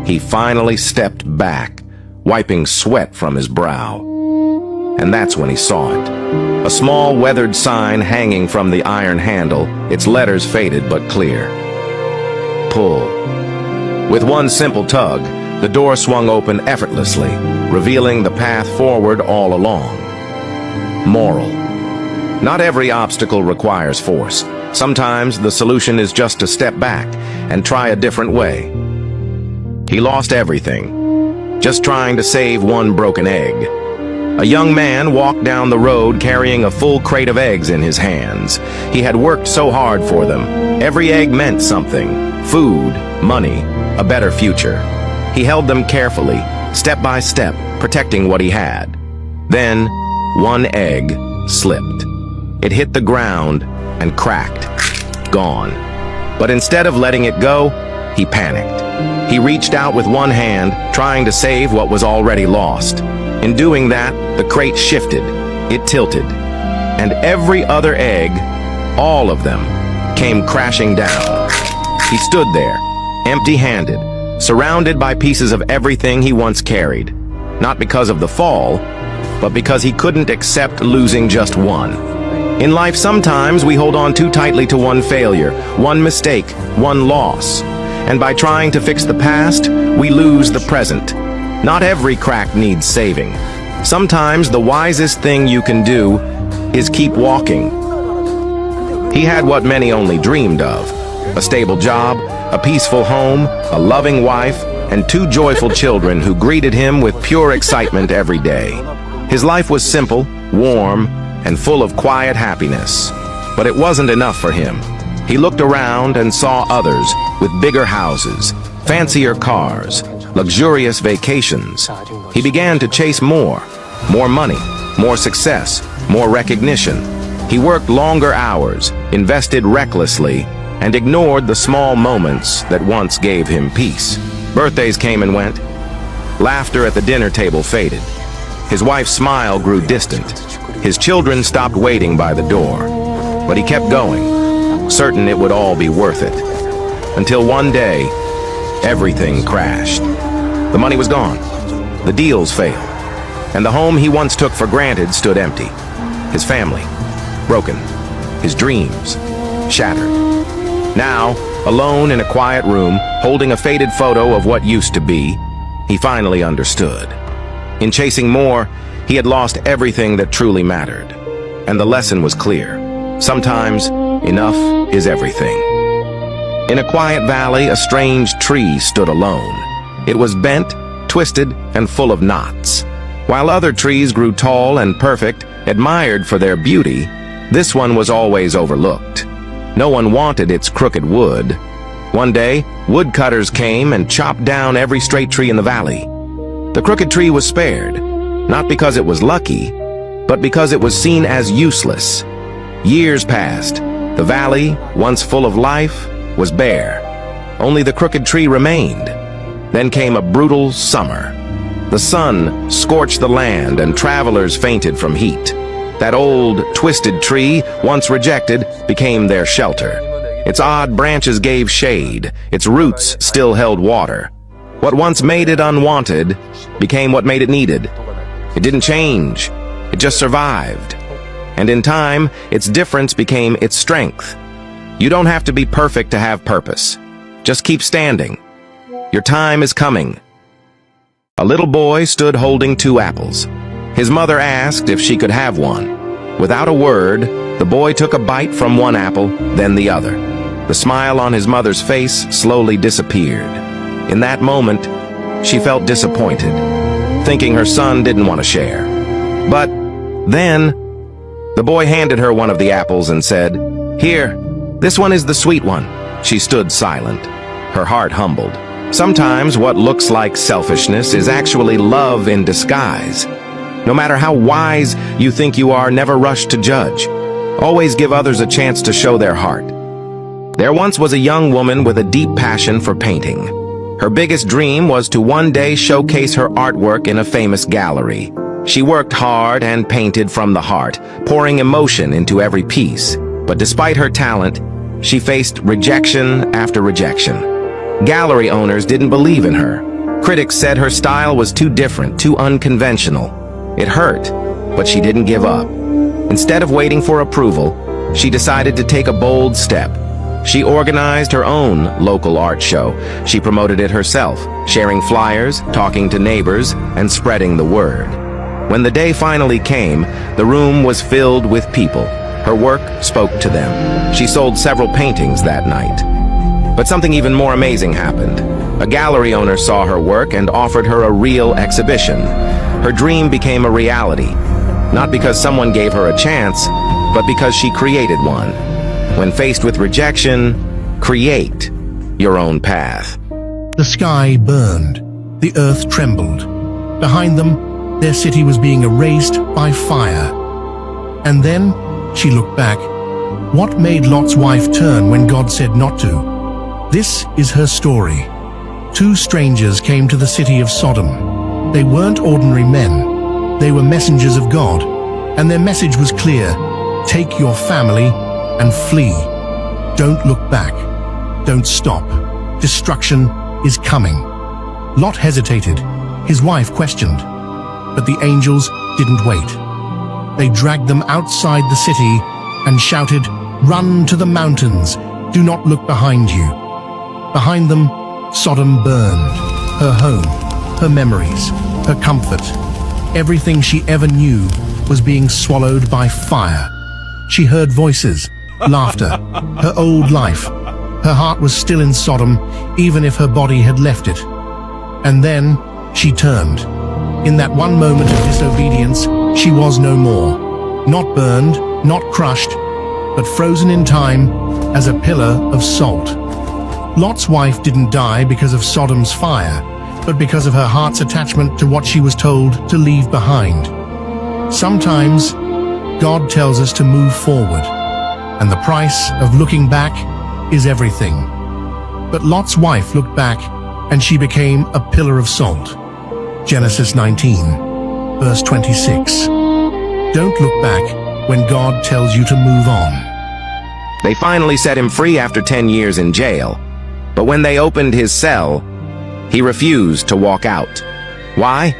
he finally stepped back, wiping sweat from his brow. And that's when he saw it. A small weathered sign hanging from the iron handle, its letters faded but clear. Pull. With one simple tug, the door swung open effortlessly, revealing the path forward all along. Moral. Not every obstacle requires force. Sometimes the solution is just to step back and try a different way. He lost everything, just trying to save one broken egg. A young man walked down the road carrying a full crate of eggs in his hands. He had worked so hard for them. Every egg meant something: food, money, a better future. He held them carefully, step by step, protecting what he had. Then, one egg slipped. It hit the ground and cracked. Gone. But instead of letting it go, he panicked. He reached out with one hand, trying to save what was already lost. In doing that, the crate shifted, it tilted, and every other egg, all of them, came crashing down. He stood there, empty-handed, surrounded by pieces of everything he once carried. Not because of the fall, but because he couldn't accept losing just one. In life, sometimes we hold on too tightly to one failure, one mistake, one loss. And by trying to fix the past, we lose the present. Not every crack needs saving. Sometimes the wisest thing you can do is keep walking. He had what many only dreamed of: a stable job, a peaceful home, a loving wife, and 2 joyful children who greeted him with pure excitement every day. His life was simple, warm, and full of quiet happiness. But it wasn't enough for him. He looked around and saw others with bigger houses, fancier cars, luxurious vacations. He began to chase more money, more success, more recognition. He worked longer hours, invested recklessly, and ignored the small moments that once gave him peace. Birthdays came and went. Laughter at the dinner table faded. His wife's smile grew distant. His children stopped waiting by the door. But he kept going, certain it would all be worth it. Until one day, everything crashed. The money was gone. The deals failed. And the home he once took for granted stood empty. His family, broken. His dreams, shattered. Now, alone in a quiet room, holding a faded photo of what used to be, he finally understood. In chasing more, he had lost everything that truly mattered. And the lesson was clear. Sometimes, enough is everything. In a quiet valley, a strange tree stood alone. It was bent, twisted, and full of knots. While other trees grew tall and perfect, admired for their beauty, this one was always overlooked. No one wanted its crooked wood. One day, woodcutters came and chopped down every straight tree in the valley. The crooked tree was spared, not because it was lucky, but because it was seen as useless. Years passed. The valley, once full of life, was bare. Only the crooked tree remained. Then came a brutal summer. The sun scorched the land and travelers fainted from heat. That old, twisted tree, once rejected, became their shelter. Its odd branches gave shade. Its roots still held water. What once made it unwanted became what made it needed. It didn't change. It just survived. And in time, its difference became its strength. You don't have to be perfect to have purpose. Just keep standing. Your time is coming. A little boy stood holding 2 apples. His mother asked if she could have one. Without a word, the boy took a bite from one apple, then the other. The smile on his mother's face slowly disappeared. In that moment, she felt disappointed, thinking her son didn't want to share. But then, the boy handed her one of the apples and said, "Here, this one is the sweet one." She stood silent, her heart humbled. Sometimes what looks like selfishness is actually love in disguise. No matter how wise you think you are, never rush to judge. Always give others a chance to show their heart. There once was a young woman with a deep passion for painting. Her biggest dream was to one day showcase her artwork in a famous gallery. She worked hard and painted from the heart, pouring emotion into every piece. But despite her talent, she faced rejection after rejection. Gallery owners didn't believe in her. Critics said her style was too different, too unconventional. It hurt, but she didn't give up. Instead of waiting for approval, she decided to take a bold step. She organized her own local art show. She promoted it herself, sharing flyers, talking to neighbors, and spreading the word. When the day finally came, the room was filled with people. Her work spoke to them. She sold several paintings that night. But something even more amazing happened. A gallery owner saw her work and offered her a real exhibition. Her dream became a reality, not because someone gave her a chance, but because she created one. When faced with rejection, create your own path. The sky burned. The earth trembled. Behind them, their city was being erased by fire. And then she looked back. What made Lot's wife turn when God said not to? This is her story. 2 strangers came to the city of Sodom. They weren't ordinary men. They were messengers of God. And their message was clear. Take your family and flee. Don't look back. Don't stop. Destruction is coming. Lot hesitated. His wife questioned. But the angels didn't wait. They dragged them outside the city and shouted, "Run to the mountains. Do not look behind you." Behind them, Sodom burned. Her home, her memories, her comfort. Everything she ever knew was being swallowed by fire. She heard voices, laughter, her old life. Her heart was still in Sodom, even if her body had left it. And then she turned. In that one moment of disobedience, she was no more. Not burned, not crushed, but frozen in time as a pillar of salt. Lot's wife didn't die because of Sodom's fire, but because of her heart's attachment to what she was told to leave behind. Sometimes, God tells us to move forward, and the price of looking back is everything. But Lot's wife looked back, and she became a pillar of salt. Genesis 19, verse 26. Don't look back when God tells you to move on. They finally set him free after 10 years in jail. But when they opened his cell, he refused to walk out. Why?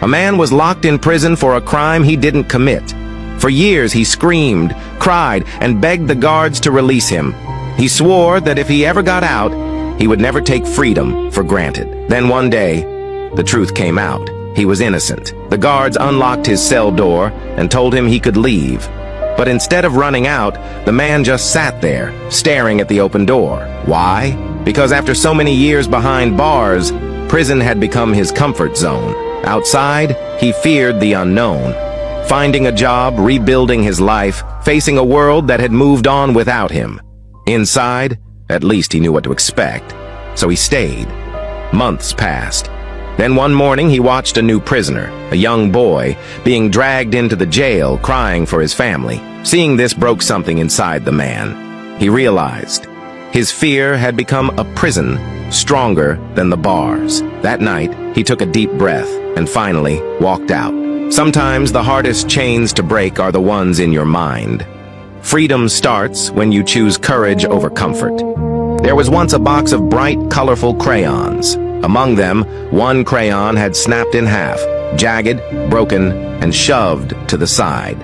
A man was locked in prison for a crime he didn't commit. For years he screamed, cried, and begged the guards to release him. He swore that if he ever got out, he would never take freedom for granted. Then one day, the truth came out. He was innocent. The guards unlocked his cell door and told him he could leave. But instead of running out, the man just sat there, staring at the open door. Why? Because after so many years behind bars, prison had become his comfort zone. Outside, he feared the unknown. Finding a job, rebuilding his life, facing a world that had moved on without him. Inside, at least he knew what to expect. So he stayed. Months passed. Then one morning he watched a new prisoner, a young boy, being dragged into the jail crying for his family. Seeing this broke something inside the man. He realized his fear had become a prison stronger than the bars. That night, he took a deep breath and finally walked out. Sometimes the hardest chains to break are the ones in your mind. Freedom starts when you choose courage over comfort. There was once a box of bright, colorful crayons. Among them, one crayon had snapped in half, jagged, broken, and shoved to the side.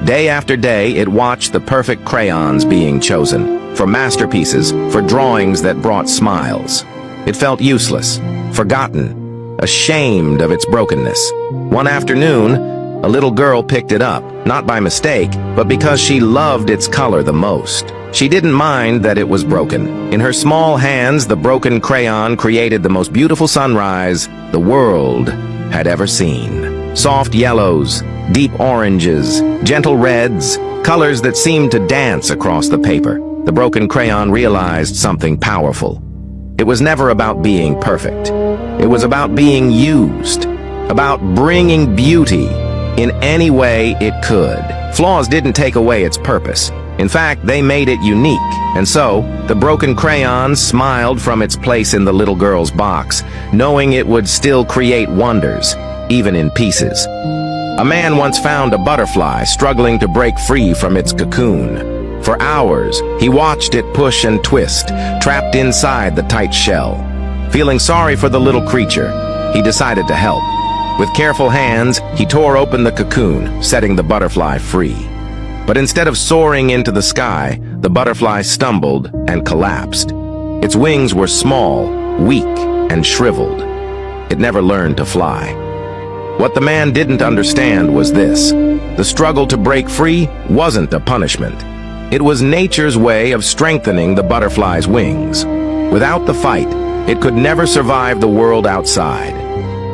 Day after day, it watched the perfect crayons being chosen, for masterpieces, for drawings that brought smiles. It felt useless, forgotten, ashamed of its brokenness. One afternoon, a little girl picked it up, not by mistake, but because she loved its color the most. She didn't mind that it was broken. In her small hands, the broken crayon created the most beautiful sunrise the world had ever seen. Soft yellows, deep oranges, gentle reds, colors that seemed to dance across the paper. The broken crayon realized something powerful. It was never about being perfect. It was about being used, about bringing beauty in any way it could. Flaws didn't take away its purpose. In fact, they made it unique. And so, the broken crayon smiled from its place in the little girl's box, knowing it would still create wonders, even in pieces. A man once found a butterfly struggling to break free from its cocoon. For hours, he watched it push and twist, trapped inside the tight shell. Feeling sorry for the little creature, he decided to help. With careful hands, he tore open the cocoon, setting the butterfly free. But instead of soaring into the sky, the butterfly stumbled and collapsed. Its wings were small, weak, and shriveled. It never learned to fly. What the man didn't understand was this: the struggle to break free wasn't a punishment. It was nature's way of strengthening the butterfly's wings. Without the fight, it could never survive the world outside.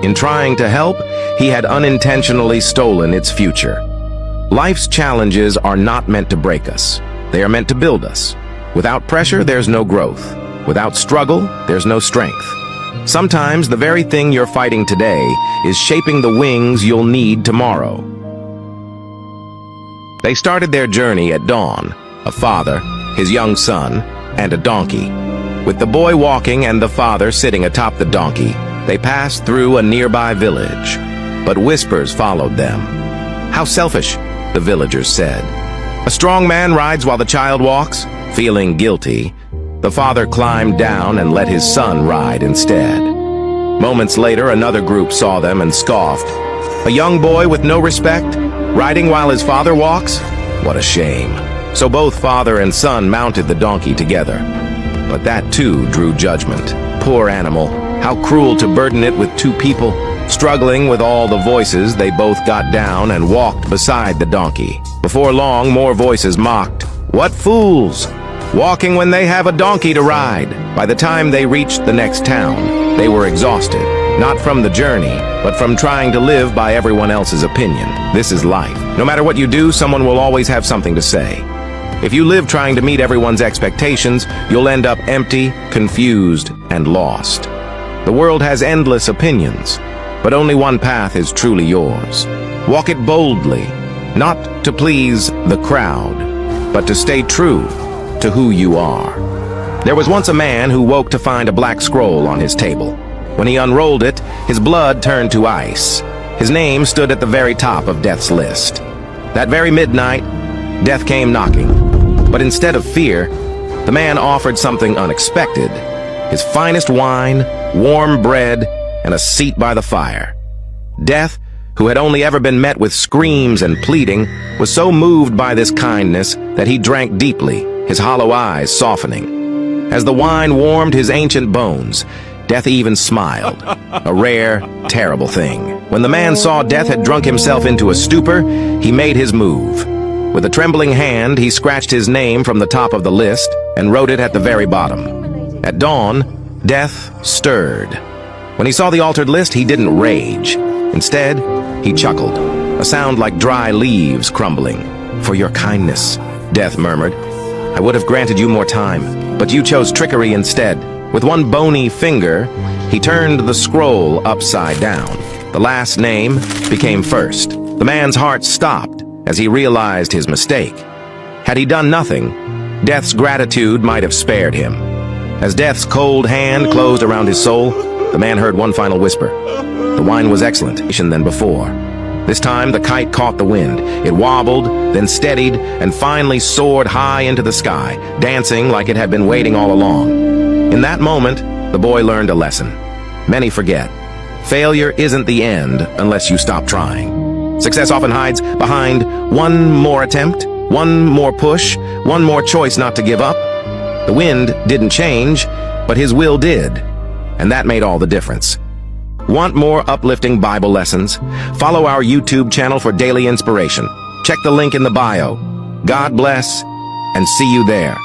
In trying to help, he had unintentionally stolen its future. Life's challenges are not meant to break us. They are meant to build us. Without pressure, there's no growth. Without struggle, there's no strength. Sometimes the very thing you're fighting today is shaping the wings you'll need tomorrow. They started their journey at dawn, a father, his young son, and a donkey. With the boy walking and the father sitting atop the donkey, they passed through a nearby village. But whispers followed them. "How selfish," the villagers said. "A strong man rides while the child walks." Feeling guilty, the father climbed down and let his son ride instead. Moments later, another group saw them and scoffed. "A young boy with no respect, riding while his father walks? What a shame." So both father and son mounted the donkey together. But that too drew judgment. Poor animal, how cruel to burden it with two people. Struggling with all the voices, they both got down and walked beside the donkey. Before long, more voices mocked. "What fools! Walking when they have a donkey to ride." By the time they reached the next town, they were exhausted, not from the journey, but from trying to live by everyone else's opinion. This is life. No matter what you do, someone will always have something to say. If you live trying to meet everyone's expectations, you'll end up empty, confused, and lost. The world has endless opinions, but only one path is truly yours. Walk it boldly, not to please the crowd, but to stay true to who you are. There was once a man who woke to find a black scroll on his table. When he unrolled it, his blood turned to ice. His name stood at the very top of death's list. That very midnight, death came knocking. But instead of fear, the man offered something unexpected: his finest wine, warm bread, and a seat by the fire. Death, who had only ever been met with screams and pleading, was so moved by this kindness that he drank deeply, his hollow eyes softening. As the wine warmed his ancient bones, Death even smiled, a rare, terrible thing. When the man saw Death had drunk himself into a stupor, he made his move. With a trembling hand, he scratched his name from the top of the list and wrote it at the very bottom. At dawn, Death stirred. When he saw the altered list, he didn't rage. Instead, he chuckled, a sound like dry leaves crumbling. "For your kindness," Death murmured. "I would have granted you more time, but you chose trickery instead." With one bony finger, he turned the scroll upside down. The last name became first. The man's heart stopped as he realized his mistake. Had he done nothing, Death's gratitude might have spared him. As Death's cold hand closed around his soul, the man heard one final whisper. The wine was excellent than before. This time, the kite caught the wind. It wobbled, then steadied, and finally soared high into the sky, dancing like it had been waiting all along. In that moment, the boy learned a lesson. Many forget. Failure isn't the end unless you stop trying. Success often hides behind one more attempt, one more push, one more choice not to give up. The wind didn't change, but his will did, and that made all the difference. Want more uplifting Bible lessons? Follow our YouTube channel for daily inspiration. Check the link in the bio. God bless, and see you there.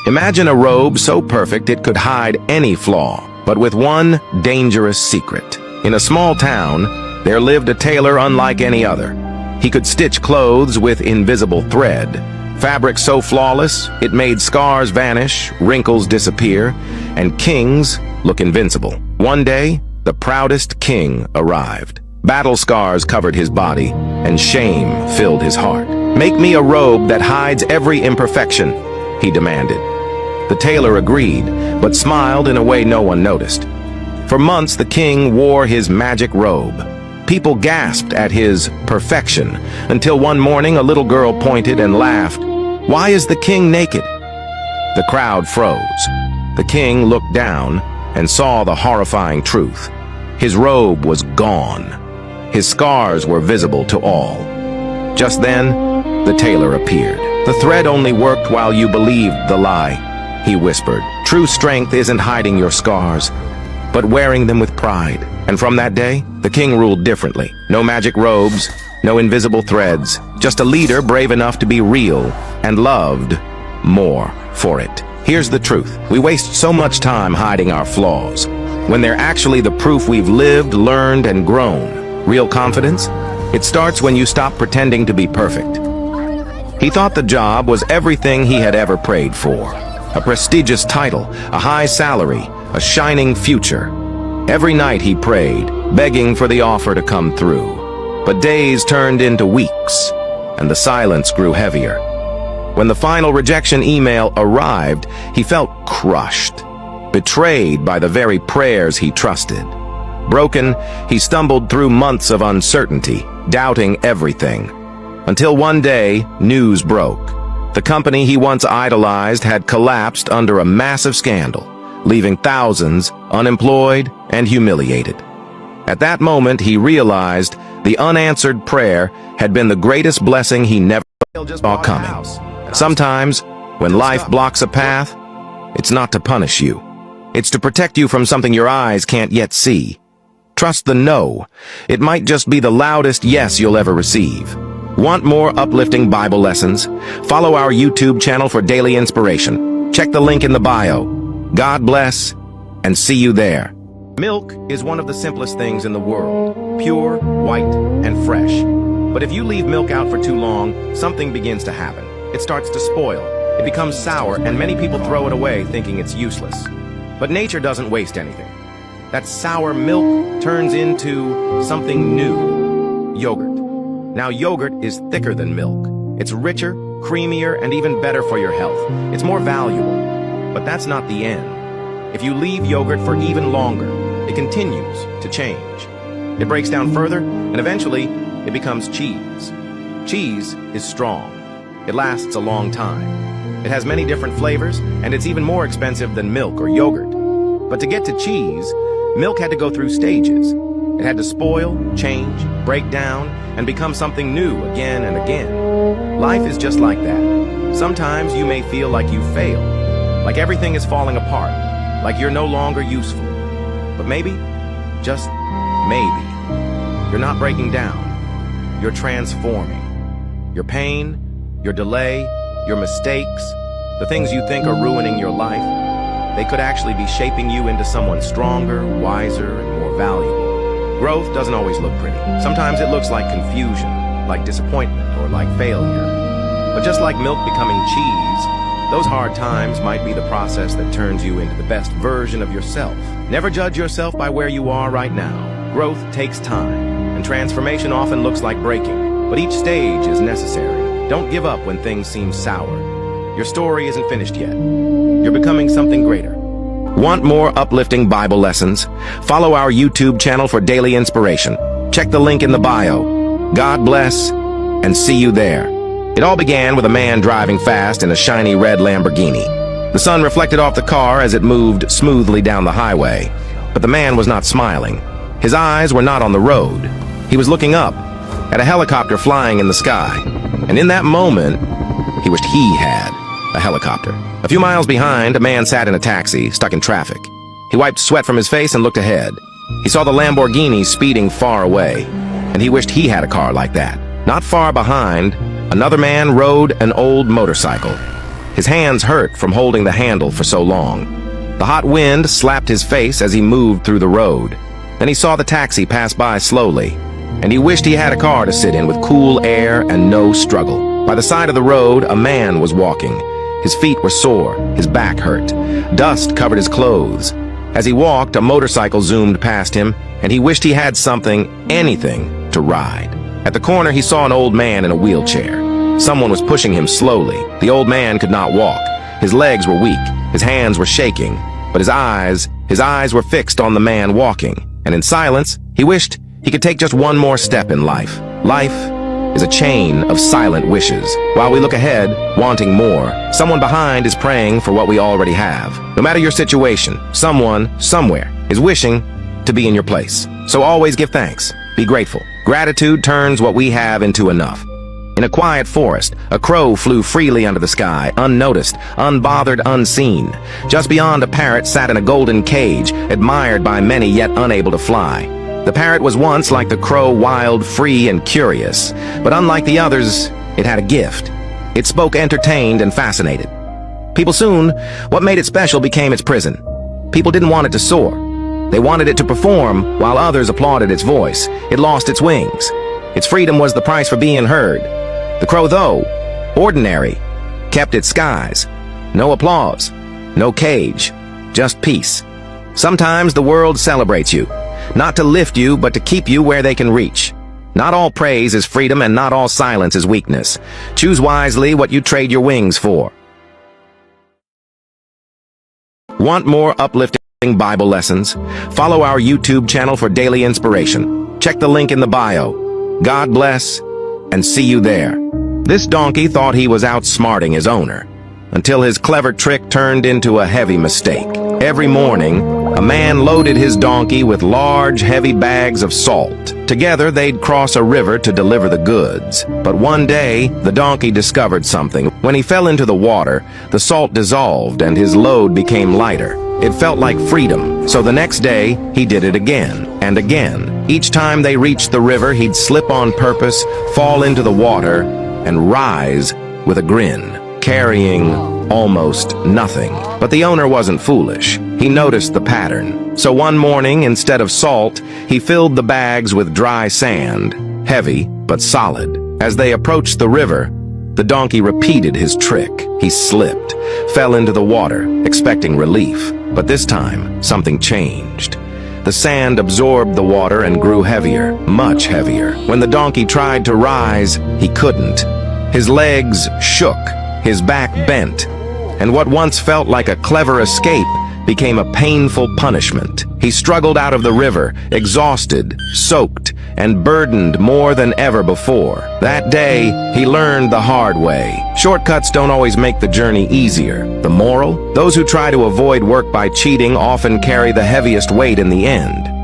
Imagine a robe so perfect it could hide any flaw, but with one dangerous secret. In a small town, there lived a tailor unlike any other. He could stitch clothes with invisible thread, fabric so flawless it made scars vanish, wrinkles disappear, and kings look invincible. One day, the proudest king arrived. Battle scars covered his body, and shame filled his heart. "Make me a robe that hides every imperfection," he demanded. The tailor agreed, but smiled in a way no one noticed. For months, the king wore his magic robe. People gasped at his perfection, until one morning a little girl pointed and laughed. "Why is the king naked?" The crowd froze. The king looked down and saw the horrifying truth. His robe was gone. His scars were visible to all. Just then, the tailor appeared. "The thread only worked while you believed the lie," he whispered. "True strength isn't hiding your scars, but wearing them with pride." And from that day, the king ruled differently. No magic robes, no invisible threads, just a leader brave enough to be real and loved more for it. Here's the truth. We waste so much time hiding our flaws, when they're actually the proof we've lived, learned, and grown. Real confidence? It starts when you stop pretending to be perfect. He thought the job was everything he had ever prayed for. A prestigious title, a high salary, a shining future. Every night he prayed, begging for the offer to come through. But days turned into weeks, and the silence grew heavier. When the final rejection email arrived, he felt crushed, betrayed by the very prayers he trusted. Broken, he stumbled through months of uncertainty, doubting everything. Until one day, news broke. The company he once idolized had collapsed under a massive scandal, leaving thousands unemployed and humiliated. At that moment, he realized the unanswered prayer had been the greatest blessing he never saw coming. Sometimes, when life blocks a path, it's not to punish you. It's to protect you from something your eyes can't yet see. Trust the no. It might just be the loudest yes you'll ever receive. Want more uplifting Bible lessons? Follow our YouTube channel for daily inspiration. Check the link in the bio. God bless, and see you there. Milk is one of the simplest things in the world. Pure, white, and fresh. But if you leave milk out for too long, something begins to happen. It starts to spoil. It becomes sour, and many people throw it away thinking it's useless. But nature doesn't waste anything. That sour milk turns into something new. Yogurt. Now yogurt is thicker than milk. It's richer, creamier, and even better for your health. It's more valuable. But that's not the end. If you leave yogurt for even longer, it continues to change. It breaks down further, and eventually, it becomes cheese. Cheese is strong. It lasts a long time. It has many different flavors, and it's even more expensive than milk or yogurt. But to get to cheese, milk had to go through stages. It had to spoil, change, break down, and become something new again and again. Life is just like that. Sometimes you may feel like you failed, like everything is falling apart, like you're no longer useful. But maybe, just maybe, you're not breaking down. You're transforming. Your pain, your delay, your mistakes, the things you think are ruining your life, they could actually be shaping you into someone stronger, wiser, and more valuable. Growth doesn't always look pretty. Sometimes it looks like confusion, like disappointment, or like failure. But just like milk becoming cheese, those hard times might be the process that turns you into the best version of yourself. Never judge yourself by where you are right now. Growth takes time, and transformation often looks like breaking. But each stage is necessary. Don't give up when things seem sour. Your story isn't finished yet. You're becoming something greater. Want more uplifting Bible lessons? Follow our YouTube channel for daily inspiration. Check the link in the bio. God bless, and see you there. It all began with a man driving fast in a shiny red Lamborghini. The sun reflected off the car as it moved smoothly down the highway. But the man was not smiling. His eyes were not on the road. He was looking up at a helicopter flying in the sky. And in that moment, he wished he had a helicopter. A few miles behind, a man sat in a taxi, stuck in traffic. He wiped sweat from his face and looked ahead. He saw the Lamborghini speeding far away, and he wished he had a car like that. Not far behind, another man rode an old motorcycle. His hands hurt from holding the handle for so long. The hot wind slapped his face as he moved through the road. Then he saw the taxi pass by slowly, and he wished he had a car to sit in with cool air and no struggle. By the side of the road, a man was walking. His feet were sore, his back hurt. Dust covered his clothes. As he walked, a motorcycle zoomed past him, and he wished he had something, anything, to ride. At the corner, he saw an old man in a wheelchair. Someone was pushing him slowly. The old man could not walk. His legs were weak, his hands were shaking, but his eyes were fixed on the man walking. And in silence, he wished he could take just one more step in life. Life is a chain of silent wishes. While we look ahead, wanting more, someone behind is praying for what we already have. No matter your situation, someone, somewhere, is wishing to be in your place. So always give thanks. Be grateful. Gratitude turns what we have into enough. In a quiet forest, a crow flew freely under the sky, unnoticed, unbothered, unseen. Just beyond, a parrot sat in a golden cage, admired by many yet unable to fly. The parrot was once like the crow, wild, free, and curious. But unlike the others, it had a gift. It spoke entertained and fascinated. People soon, what made it special became its prison. People didn't want it to soar. They wanted it to perform, while others applauded its voice. It lost its wings. Its freedom was the price for being heard. The crow, though ordinary, kept its skies. No applause, no cage, just peace. Sometimes the world celebrates you. Not to lift you, but to keep you where they can reach. Not all praise is freedom, and not all silence is weakness. Choose wisely what you trade your wings for. Want more uplifting Bible lessons? Follow our YouTube channel for daily inspiration. Check the link in the bio. God bless, and see you there. This donkey thought he was outsmarting his owner, until his clever trick turned into a heavy mistake. Every morning, a man loaded his donkey with large, heavy bags of salt. Together, they'd cross a river to deliver the goods. But one day, the donkey discovered something. When he fell into the water, the salt dissolved and his load became lighter. It felt like freedom. So the next day, he did it again and again. Each time they reached the river, he'd slip on purpose, fall into the water, and rise with a grin, carrying almost nothing. But the owner wasn't foolish. He noticed the pattern. So one morning, instead of salt, he filled the bags with dry sand, heavy but solid. As they approached the river, the donkey repeated his trick. He slipped, fell into the water, expecting relief. But this time, something changed. The sand absorbed the water and grew heavier, much heavier. When the donkey tried to rise, he couldn't. His legs shook, his back bent, and what once felt like a clever escape became a painful punishment. He struggled out of the river, exhausted, soaked, and burdened more than ever before. That day, he learned the hard way. Shortcuts don't always make the journey easier. The moral? Those who try to avoid work by cheating often carry the heaviest weight in the end.